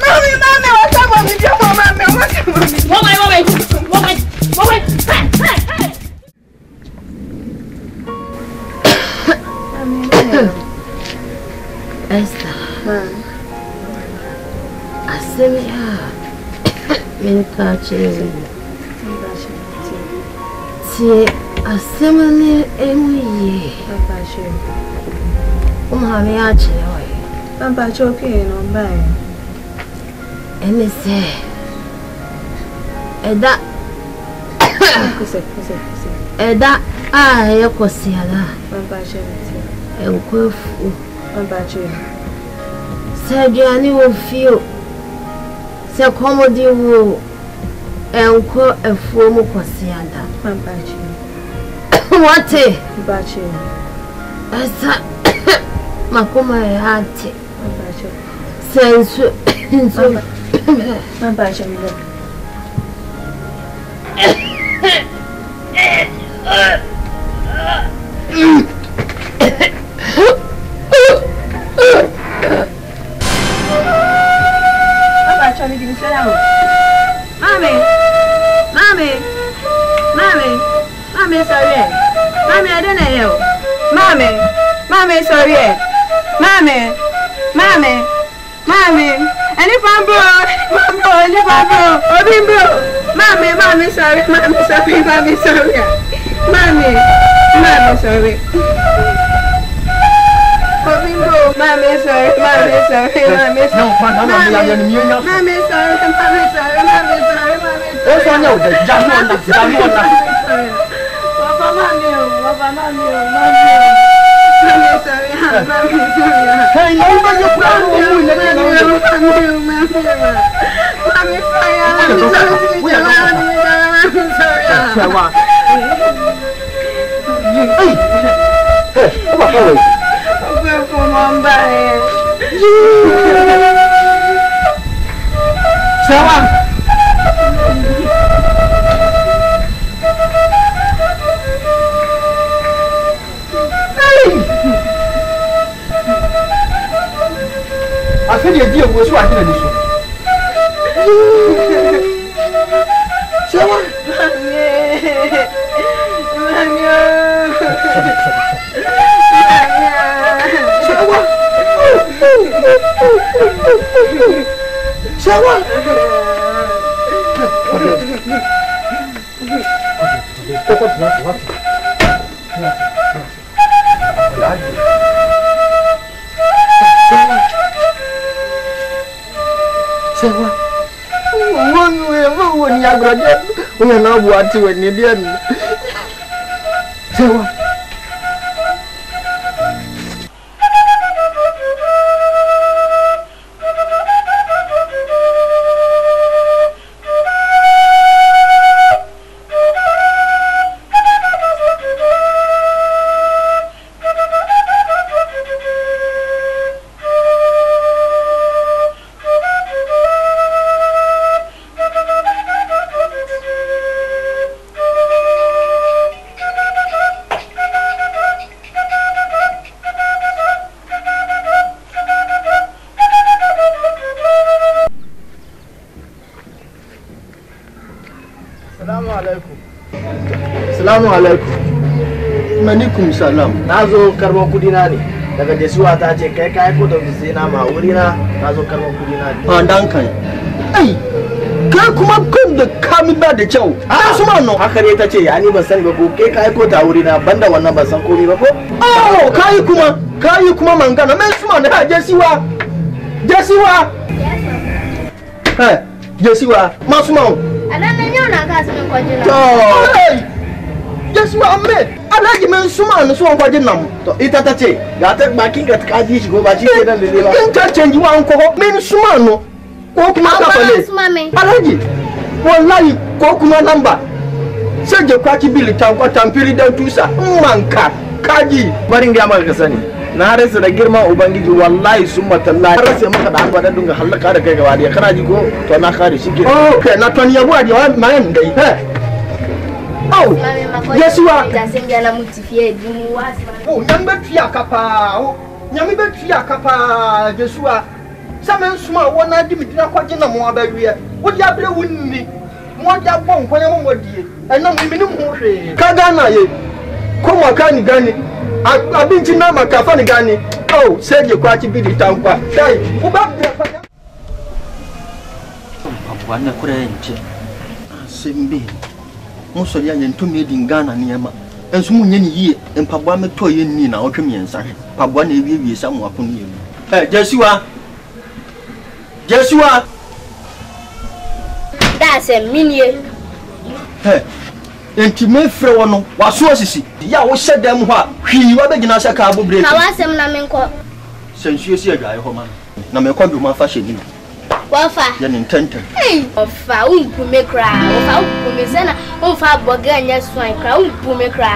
Mommy, what's up with your mommy? Esther. Asemia. Minka chiri. Ti asemani emuye. Umhami achire oye. Papa choki no bai. Emi se. Eda. Eda yekosiala. Papa chiri. Enkwefu. Papa chiri. Se aduane wo fio. Se komodi wo enko efuo mu kosiada. Papa chiri. Wate? Papa chiri. Asa makoma yate. Papa chiri. Sensu. Papa chiri. Mommy, sorry. Mommy, I don't know. Mommy, sorry. Mommy. Any bamboo. Mommy, sorry. Mommy, sorry. Mommy, sorry. I said you deal with what I When you graduate, we are now watching when you did. Say what? Salamu alaikum. Manikum salam. Nazo karban kudi na ne. Daga Jesuwa ta ce kai kai ko da sai na ma wuri na nazo karban kudi na ne. Dan kai. Ai. Kai kuma kun da kami ba da kyau. Su ma no. Haka ne ta ce ya ni ban sani ba ko kai kai ko ta wuri na banda wannan ban san komai ba ko? Oh, kai kuma mangana. Men su ma da Jesuwa. Jesuwa. Hey, Jesuwa, masumau. Anan yau na ka sun kwaje na. To. Jesuwa me. Alaji men suma no so kwaje nam. To ita ta ce ga ta bakin ka ka ji shi ko ba shi kenan da ba. Kin ta change wa anko men suma no. Ko kuma ka fale. Alaji. Wallahi ko kuma namba. Sai je kwaci bili tanko tampiri dan tusa. Manka kaji. Barin ga maka ka sani. Na rasa da girman ubangiji wallahi summa tallahi rasa maka da alba da dunga halaka da kai gaba da kana ji ko to na kare shi ke okay na ton yabo da mayan dai he oh Yesuwa da senga na mutifie dimu wasi oh nyambe tua kapa oh nyambe tua kapa Yesuwa samen suma wona di midina kwaje na mo abawie wo di abere wunni mo da bon kwanya mo modie enam minim ho hwe ka gana ye ko mo ka ni gani abinci na makafa ni gani oh sai je kwaci bidi tankwa dai uba papa na kure nche asembe muso ya ntumi di Ghana niema enso munye ni yie mpabwa meto ye ni na otwe miensa pabwa na ewie samu akono ye Jesuwa that's a minie enti me frɛ wo no waso asisi ya wo hyɛ dam ho a hwi wa begina hyɛ ka abobre ka wasɛm na menkɔ sensuo si adwae ho ma na mekɔ bi ma fa hyɛ ni wafa ya ne ntanta ofa umpume kra ofa umpume sana umfa boga nya swan kra umpume kra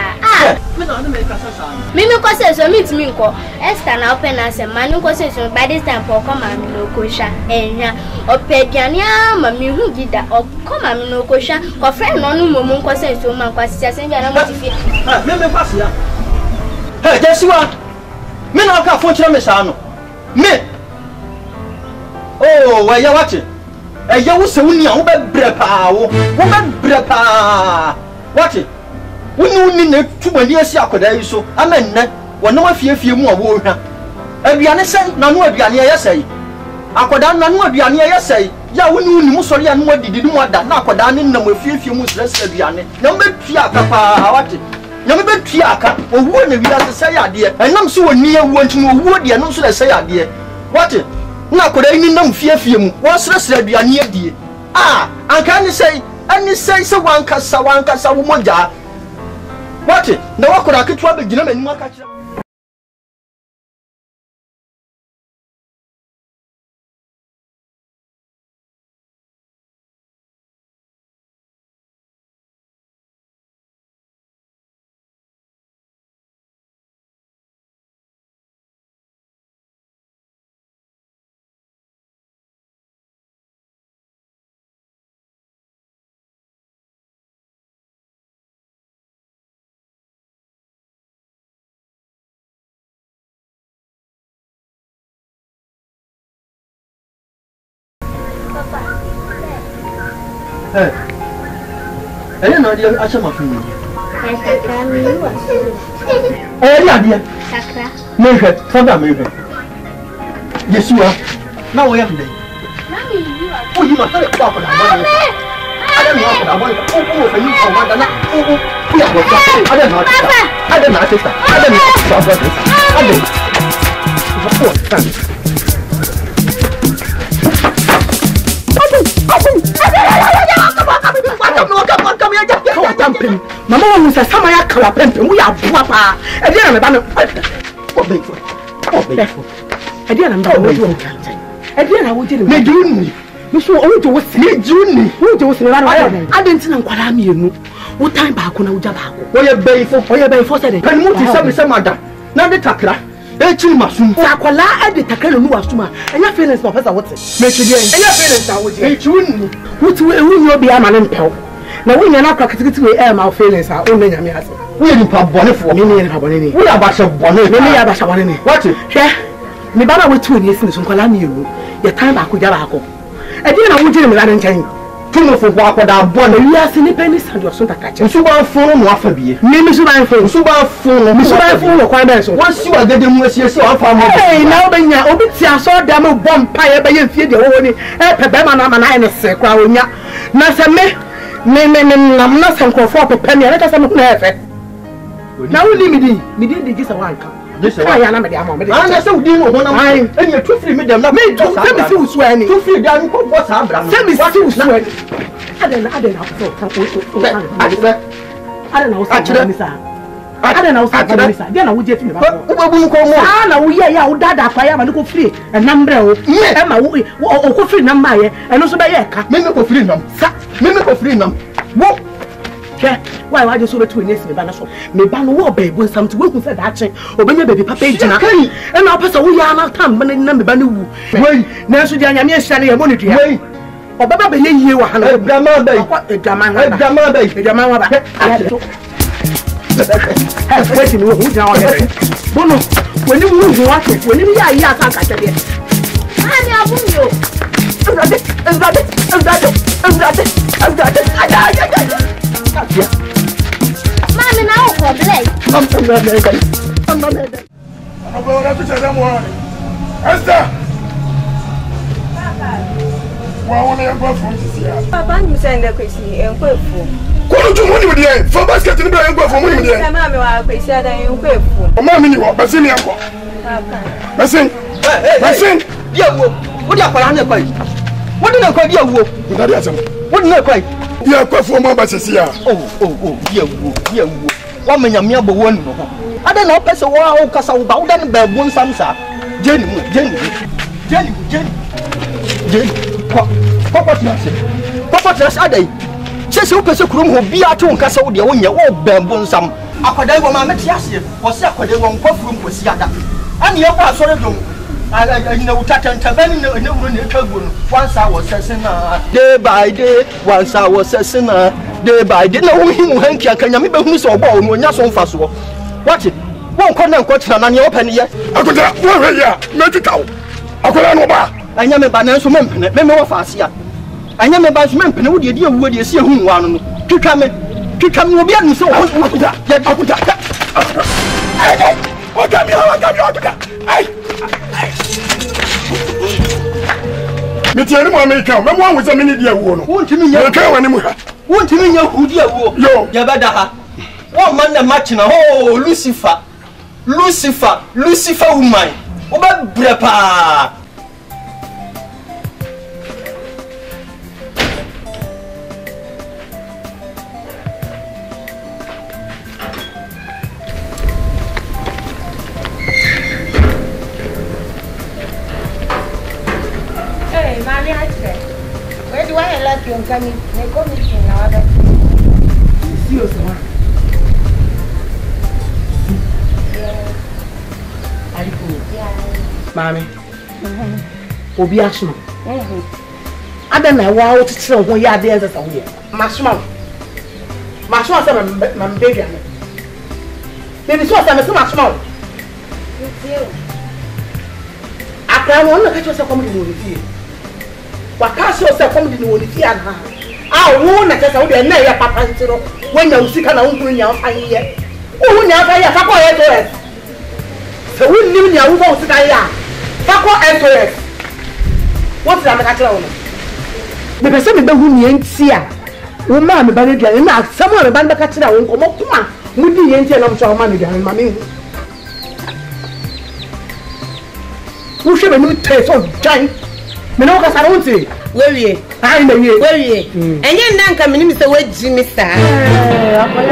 me na no me kasa sa mimi ko se so meet me nko Esther na open na se man ko se so by this time for come am no ko sha enwa opeduane ama mi hu gida o come am no ko sha ko friend no no momu ko se so man ko sia se bia na mo tifie me pass ya Jesuwa me na ka fo kire me sa no me oh wa ya wache ya wo se woni a wo be bre pa wo be bre pa wache woni na tubani asi akoda yi so amenne wona wafiefie mu a wo hwa aduane sei na no aduane ya sei akoda na no aduane ya sei ya woni mu sori ya no adidi mu ada na akoda ne na wafiefie mu srese aduane na mbetua aka pa wache na mbetua aka owuo na wiase sei ade enam so woni awuo ntino owuo de no so na sei ade wache na akoda ni nam fiefie mu wo srese aduane adie anka ni sei ani sei se wankasa wo moja what na wakora ketwa be gina mani maka kira na dia acha mafuni takra mi wa dia takra mehe fada mehe Yesuwa na wo yam dai na mi wa o yi ma tare kwa kwa na ada mi kwa da wa o fa ni ko ma da na o ya go ta ada na sister ada mi kwa kwa ada o ta mama wa musa sama ya kala pempe mu ya bua pa e dia na me ba no o be e dia na me ba wo wo e dia na wo jiri me juni me so o jo wo me juni wo jo wo se ba no adentina nkwala mi enu wo time ba ko na wo ja ba ko o ye beifo se de kan mu ti se me se mada na de takra e chiri masum akwala e de takra no wa suma enya feelings ma pesa wote me chiri enya feelings a wo je e juni wutu ewu ni obi ama ne mpɛw na wo nya na akakitikiti we ma feelings a o na nyame ase wo ye nipa bɔnefo me ne nipa bɔne ni wo ya ba hye bɔne me ne ya ba hye bɔne ni what hwɛ me ba na wetu ni esi ni so nkwala mi elu ye time ba ko ja ba ko e di na wo jiri me la ne nkyɛn tumo fo kwa koda bon wi ase ni penny sand yo so takache nso ba fo no afa bie mi so ba fo no kwa ba so won si wa gede mu asiesie wa fa mo eh na obenya obi ti aso da me bom pa ye be ye fie de wo ni pe be ma na ne se kwa onya na se me nam na se nkofo pepe ne na se me na efe na wo ni mi di gisa wanka ya na me de ama me de na se udi no ho na me enya tu free me dem na me tu se me si usu ani tu free da nko bo sa abra se me si usu ani adena so ta o adena o sa ni sa adena o sa ni sa dia na wo je fi me ba wo babu nko mo na wo ye ya wo dada kwa ya ma ko free enambre o e ma wo ko free nam ma ye eno so be ye ka me ko free nam sa me ko free nam wo ke why waje so betu ni esi me ba na so me ba no wo ba ebo nsam ti wo ku se da chen obenya baby papa ejina e na opesa wo ya na tam me na me ba no wu wey na so dia nyame ehia ne ye mo ne dua wey obaba be ye yie wa hana edama ba wait ni wo hu ja wa ye bono woni wu hu wa ke woni ya ya aka ka tebe ani abun yo Ezra Mami na o ko blay. Papa ni send the kwesi enkwefo. Kono tu moni mudi en for basket ni bra enkwefo moni mudi en. Mama me wa kwesi ada enkwefo. O mama ni wo basi ni akọ. Papa. Basi. Dia wo. Wo dia kwara na kwai. Wo di na kwai dia wo. Ndadi asem. Wo di na kwai. Dia kwefo mo basisi ya. Dia wo. Wa menya me abo wo no ho. Ada na opese wo a o kasa wo ba wo dan ba bu nsam sa. Jeni. Papa trust adai. Chese wo pese kurom ho bia to nkasa wo de wo nya wo ba bu nsam. Akwadai wo ma meti ase. Wo se akwadai wo nkwafurum kosi ada. Ani ye bo asore dom. Na utata bani na wuro ne kago no. Once I was sesina day by day, once I was sesina day by day. Na wo himu hanki akanya me behunu se obo no nya so mfa so. What? Won ko na nko tira na ne open ye. Akoda wo hwe ya, metikawo. Akoda no ba. Anya me ba na nso mempene. Me wo fa ase a. Anya me ba nso mempene wo de awuo de esi ehunu wa no. Twitwa me obi anu se wo akoda. Ai. Metiani mo America, me mo anwuza me ni dia wo no. Wontimi nya. Ka wani mu ha. Wontimi nya hudi awo. Yo. Ya bada ha. Wo man na match na ho Lucifer woman. Wo ba brepa. Where do I like you? Can you go meeting now? See you, sir. Mommy. Obi asno. Ada na wa o titire ho ya de eza wo ye. Masuma sa ma mbega me. Baby so sa me so masuma. Akra won na ka cho se kom di mo ni fie. Wakasi o se kom di no ni fie ana. Wo na ka sa wo de na ya papa ntiro. Wanya usika na wo nya aye. Wo nya fa ya fa ko ye to e. Se wo ni nya wo fa usika ya. Fako SOS. What am I catching on? The person me behu ni entia. Wo ma me ba ne dia na asamo me ba ne catching on komo kuma. Mudi entia na mso ma me dia ma me. Wo hwe be ni te so jan. Me no ka sara wonti. Wewie. Ai na wie. Wewie. Enye nna nka me ni se waji mi sa.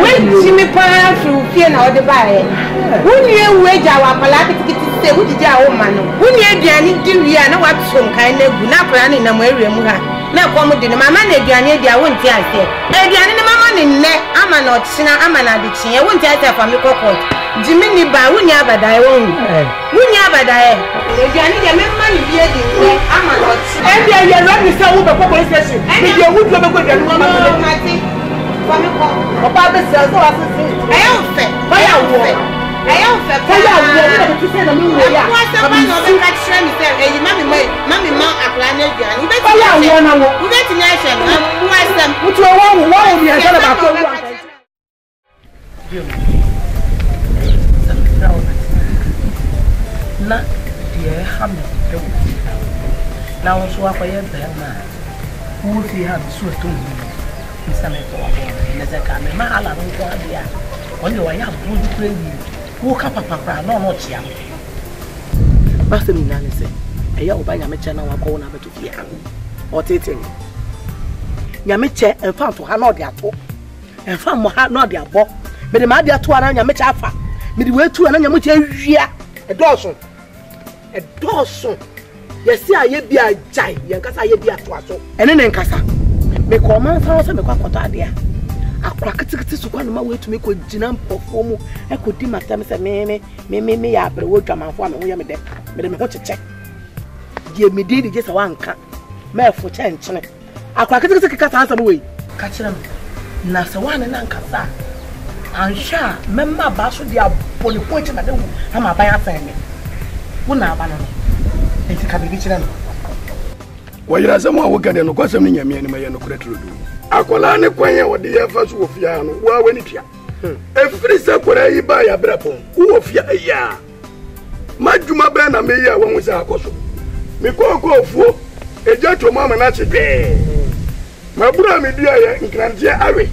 Waji mi pa fu fie na ode ba ye. Wo ni ewu eja wa pala kitikiti se wo didi a wo ma no. Wo ni aduane di wi a na wa tsom kan na gu na pala ni na mo awie mu ha. Na ko mo di ni mama na aduane di a wo nti ase. Aduane ni mama ni nne ama na ochina ama na de chie. Wo nti ase fa mi kokot. Jimi ni ba wo ni abadae wo hu. Wo ni abadae. Aduane di me ma ni bie di nne ama na ochina. E bia ye ro ni se wo be ko police station. Bi ye wo do be ko aduane mama na. Fami ko. Opa be se so wa se. Ayo fe. Ba ya wo. Ayo fe. Ba ya wo. Ni be ti se na mi wo ya. Wa se ba no be ka kire mi se. Eyi mami ma akla n'eduane. Ọyẹ àwọn náà wọ. Wubetumi ahwẹ no mu asɛm. Mutu ọwọ́ wọ́n mi ẹ̀ṣẹ́ lọ́ba kọ́ wọ́n. Na deɛ ha me ɛwɔ na wo nso akɔyɛ bɛrima a wo fi ha so to mu nsa me to abo na sɛ ka me ma ala no nko ade a ɔne wɔyɛ abo du kura yi wo ka papa kura na ɔno kyea ba sɛ mina ne sɛ ɛyɛ wo ba nyame kyɛ na wakɔ na beto fi ha ɔtete nyame kyɛ ɛfa to ha na ɔde ato ɛfa mo ha na ɔde abɔ me de ma ade ato ana nyame kyɛ afa me de wetu ana nyame kyɛ wia ɛdɔɔso yesi aye bi ajai yankasa aye bi ato aso ene ne nkasa me ko man fa so me kwa kɔtɔ ade a akora kitikiti so kwa no ma wetu me ko gina mpofo mu e ko di matam se me ya abre wo dwamanfo a me ho ya me de me ho kyekye die me di je se wanka me fo kyenkyene akora kitikiti kasa ansam we ka kyerɛ me na se wane na nkasa ansha memma ba so dia boni point na de wu ama ba ya fan me wona aba no enti ka bibi kyerɛ no wayira sɛ mo a woka de no kwasɛm ne nyame ani ma yɛ no kora turodu akola ne kwan a wode yɛ fa so wɔ fia no wa wani tua efiri sɛ kora yi ba ya brapon wo fia ya madwuma bɛ na me yi a wɔn sɛ akɔso me kɔkɔfuo eja to mama na chede mabura me dua yɛ nkrantie awe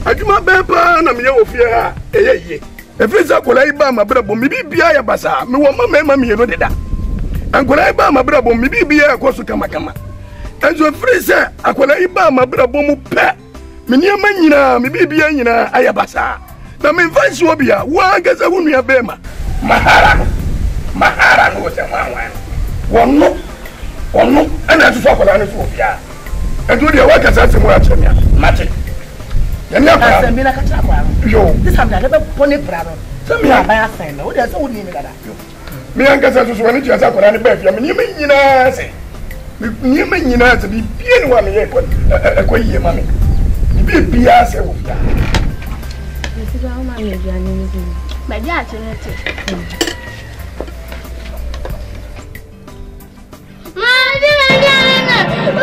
adwuma bɛ pa na me yɛ wɔ fia ha ɛyɛ yie efiri sɛ kora yi ba ma brapon me bibia yɛ basa me wɔ mama me no deda akwala iba mabrabo mi bibia akoso kama enzo freeze akwala iba mabrabo mu pe me niam nyina mi bibia nyina ayabasa na me fansi obia wa gaza hunu ya bema mahara no se wanwan wonno ana tu akwala no so obia enzo dia wa gaza se mu achemia mate ya ni akwa asem bi na ka cha akwa yo this am na be pone brado se mi aba ya sen na wo de se wo ni mi dada me ankasa so wani tia sa kwara ne ba fia me nyima nyina se nyima nyina se bi bie ne wa me ye ko yie ma me bi bia se wo fia esi ba o ma me bia ni ni ba dia chenete ma di ma di ma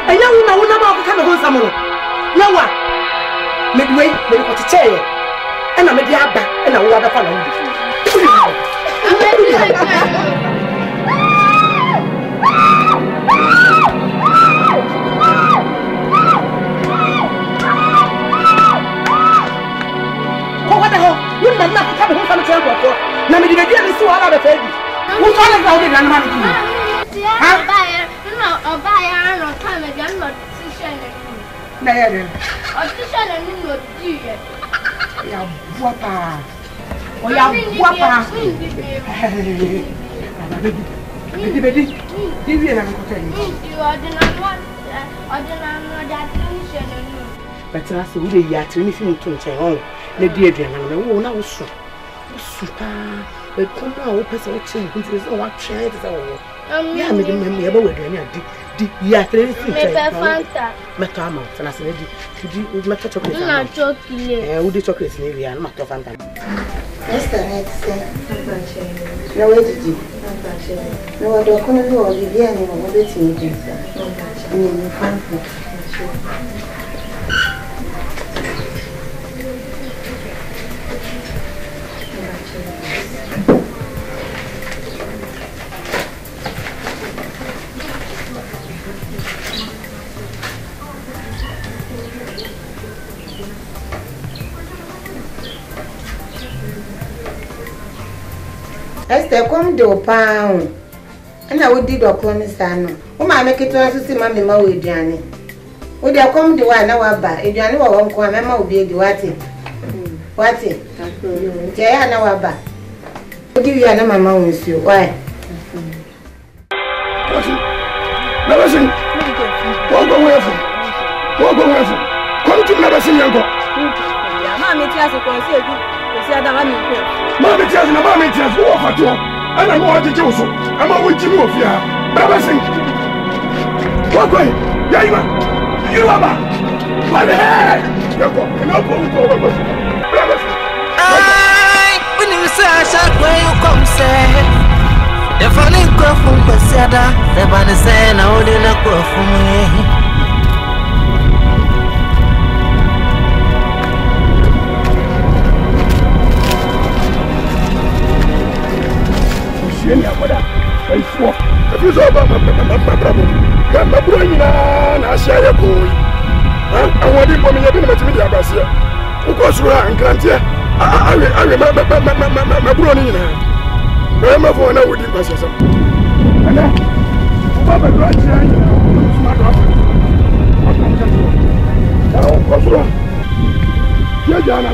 enya wuna ma ko ho nsam no yawa medwei me ko tete ena me dia aba ena wo aba fa na wo ko wada ho wo na na ka ho nsam tete ko na me di dia ni si wa aba fa di wo so na za wo di na ma ni ha Obaya no time again not decision na ya de decision no di ya buapa o ya buapa bedi di wi na ko tani ordinary that decision no betra se wo de ya tiri ni fi mutun chen on na di aduana na wo na wo so pa e ko na wo pese wo chen nti se wo atwe te se wo ya me ya ba wadani adi di ya tiri fi chen me fanta meto ama fana se di meto chocolate na chocolate wo di chocolate ni wi an ma to fanta Esther next na we didi na wa do kono lo bibia ni mo be ti ni ni fanta Esther come do pound. Ana wo di do kon sa no. Wo ma me keto so si ma me ma wo eduane. Wo de come do wa na wa ba. Eduane wo won ko ma ma obi edi wate. Wate. Je ya na wa ba. Wo di wi ana mama wo nsuo. Why? Na basin. Wo go wefu. Come to na basin yango. Ya ma me ti aso ko se edu. Ko si ada ma me ko. Mama tiazi na mama tiazi wo fato ana mo waje so ama wo jimi ofia baba sen wa kwai Yaima, you are back. But hey, you go. You know, go. When you say I shall where you come say. The funny go from Pesada, the man is saying I wouldn't go for me. I swore. If you saw my problem, my brain and share your boy. I want him for me to meet me about here. Who goes around and can't hear? I remember my brownie. Remember for an hour with myself. And then, Papa, right here, smart up. Now, what's wrong? Here, Jana.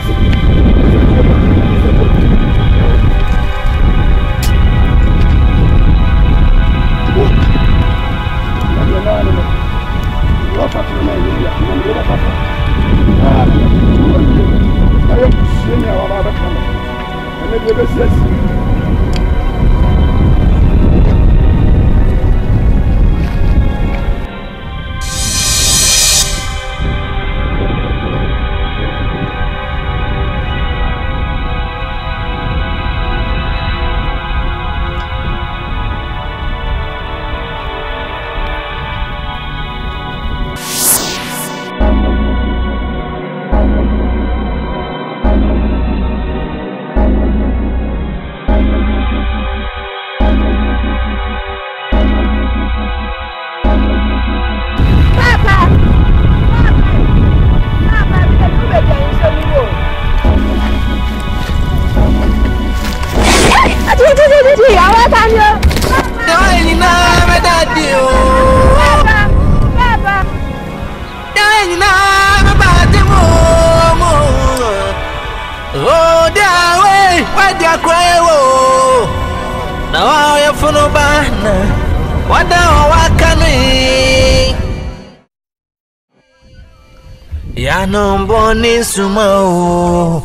Boni sumo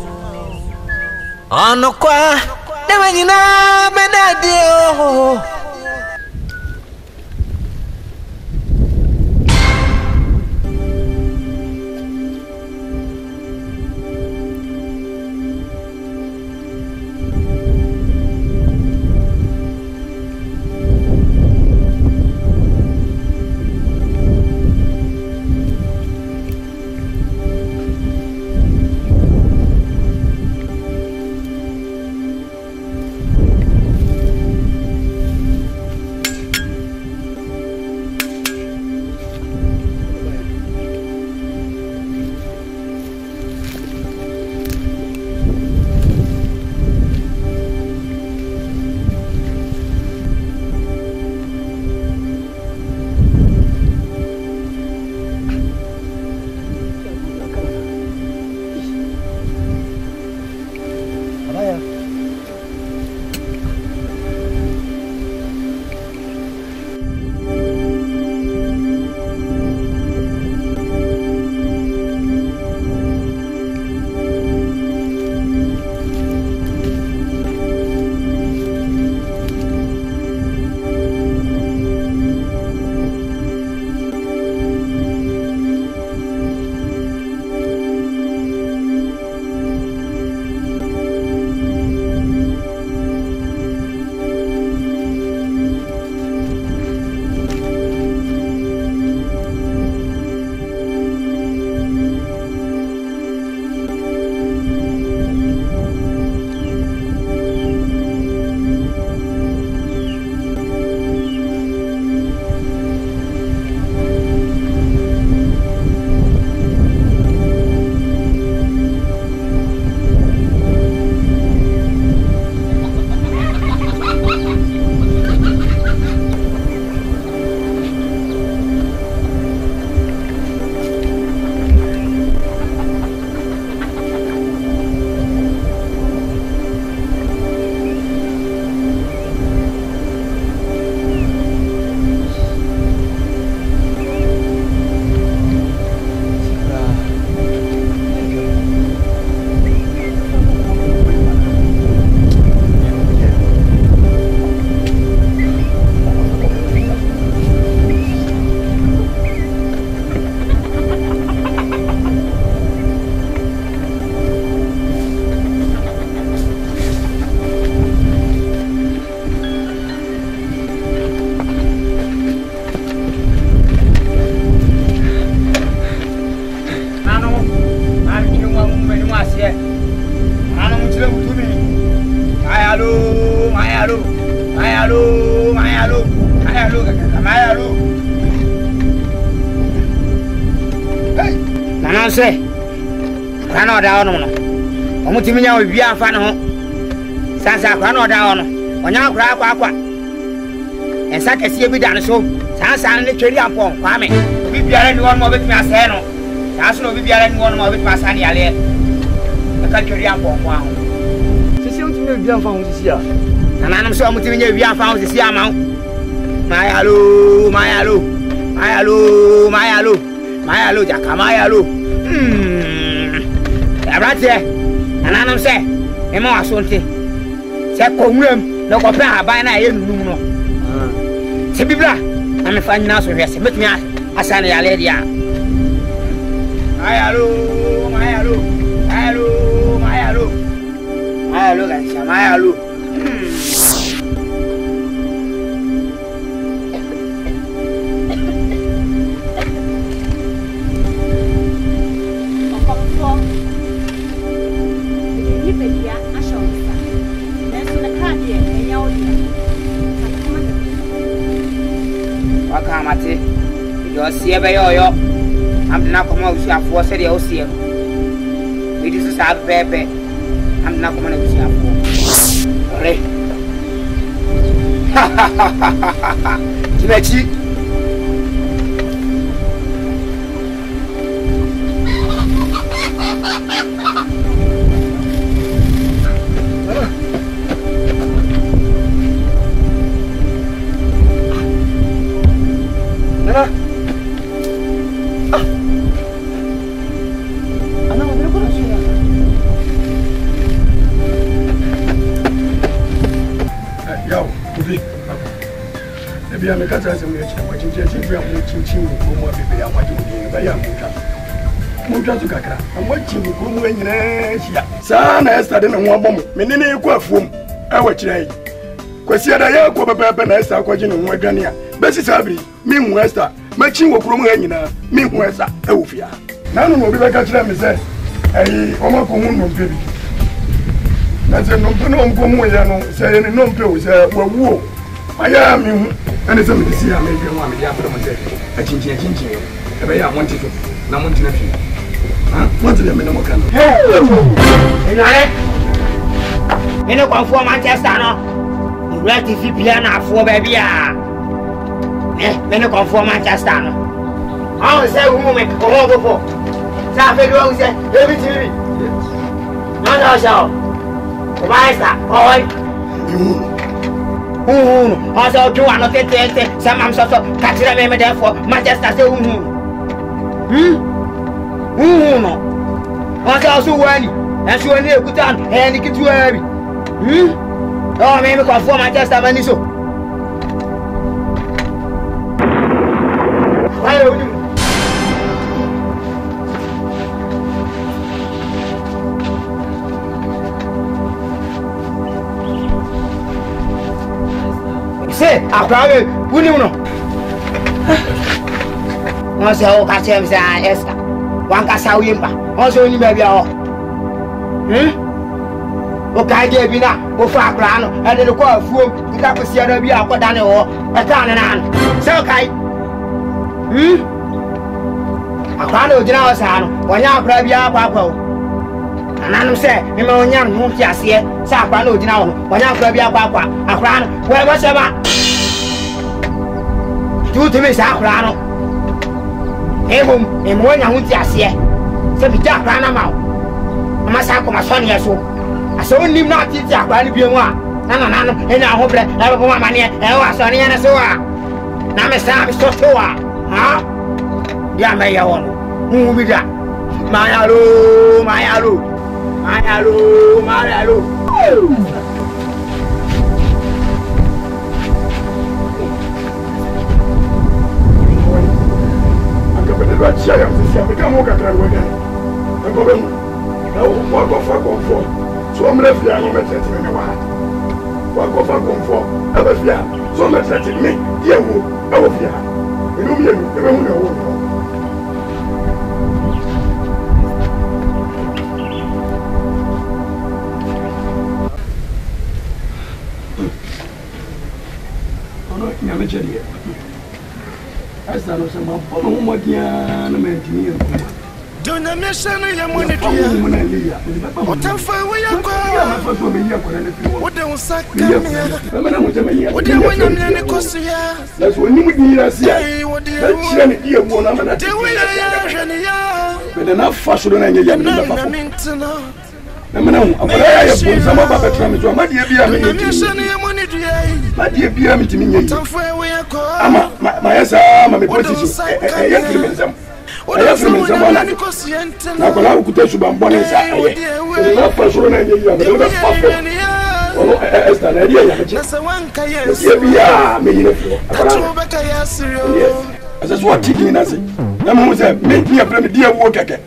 ono kwa dewe nyina bedadio Nana say, Crano down. Omutiminya obi afa ne ho. Sansa Crano down. Onya kra kwa. Ensa kese bi dan so. Sansa ne tweri ampon kwa me. Obi biara ni won mo betimi asɛ no. Sansa no obi biara ni won mo betimi asane yale. E ka tweri ampon kwa ho. Sisi ontimi obi amfa ho sisi a. Nananam so omutiminya obi amfa ho sisi ama ho. Mayalo jaka mayalo. Abrate nananam se e ma wasonte se ko nwuram na ko pe aban na ye nunum no se bibla na me fa nyina so hwese metumi asane yale dia mayalo ga mayalo Wakamate, you see a bayo. I'm not coming out for said you see. It is a sad baby. I'm not coming out for. Ha ha ha ha ha ha. Timechi. Bia me kata se me che wachinche bia mo chinchin ko mo bebe ya waji mo ba ya mo twa so kakra mo chin ko mo nyina hia sa na esta de ne ho abom me ne ne ko afuom a wachirai kwasi ada ya ko bebe na esta ko gine ho adwane a besi sabri me hu esta ma chin wo krom ha nyina me hu esta e wo fia na no obi be ka kira me se ai o ma ko hu no bebi na se no no ko mu ya no se ne no mpe o se wawu aya mi hu ene se me disi ya me bi ho me ya bro mo se a chinchin e be ya monti so na monti na fi ha monti le me no mo kan ene kwa fo Manchester no ura TV bia na afo ba bia me no kwa fo Manchester no how say who me ko ho fo sa fe do say every TV na sha o ba esta oi also do one of it some am so catch me there for Manchester say no also wani and so any kutan and kitu abi oh me ko for Manchester mani so why would you say akware wuni no wọ́n ṣe o ka che me say Esther wan ka sa wi mpa wọ́n ṣe oni ba bia o o ka je bi na o fa akra no e de ko afuo nta ko sia da bi akoda ne ho e ta ne na no se o kai akra no jina o sa no wonya akra bi akwa o ananum se me ma wonya no ti ase sa akra no jina o no wonya akra bi akwa akra no we ba se ba tu te me sa akra no ebom e mo wonya ho ti ase se bi ja akra na ma o ma sa ko ma so ne so aso nim na ti akra ni bi mu a na enya ho bre e bo ma ne e wa so ne na so a na me sa bi so so a ha dia me ya won mu bi da mayalo Vai tirar você sabe que a moca tra goga é gobe na o fa confo so me refia no metete me wa wa fa confo e be fia so me metete me die wo e wo fia inu mi enu e be hu na wo ono nyame cheri Asa no sama pono mo dia na mentini ko Don't you miss any young money? What time for we are going? What don't suck? What do you want to cost you? That's when you need us. What do you want to do? But enough faster than you mean to know. I'm going to put some of the time to my dear my dear beer to me. My answer, my position. I have someone now. I could tell you about one inside. Not for sure, and you have a puppet. Oh, as an idea, that's what taking us. Make me a pretty dear work again.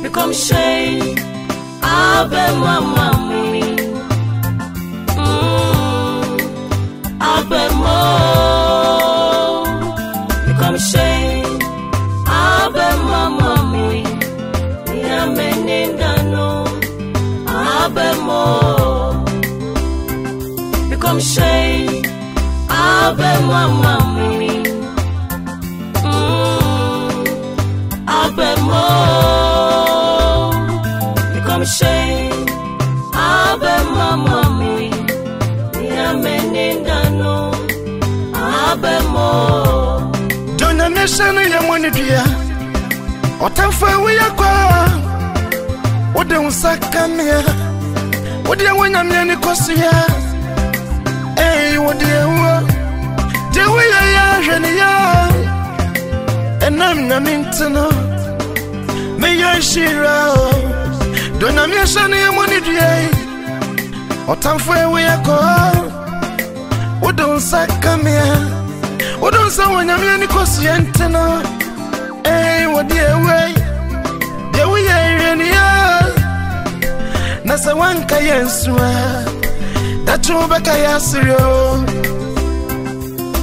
Become shame. I've been my mommy. I've been more. Become shame. I've been my mommy. I'm in the no. I've been more. Become shame. I've been my mommy. I've been more. Become shame. I've been my mommy. I'm in the no. I've been more. Don't you miss any young money, dear? What time for we are going? What don't suck me? What do you want to cost you? Hey, what do you want? Do we are and I'm not into no. May I share? Don't you miss any money, dear? What time for we are going? What don't suck me? What don't someone any cost you? Hey, what dear way? There we are in here. Nasa wanka yenswa. That you back I ask you.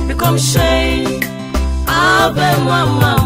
Become shame. I've been mama.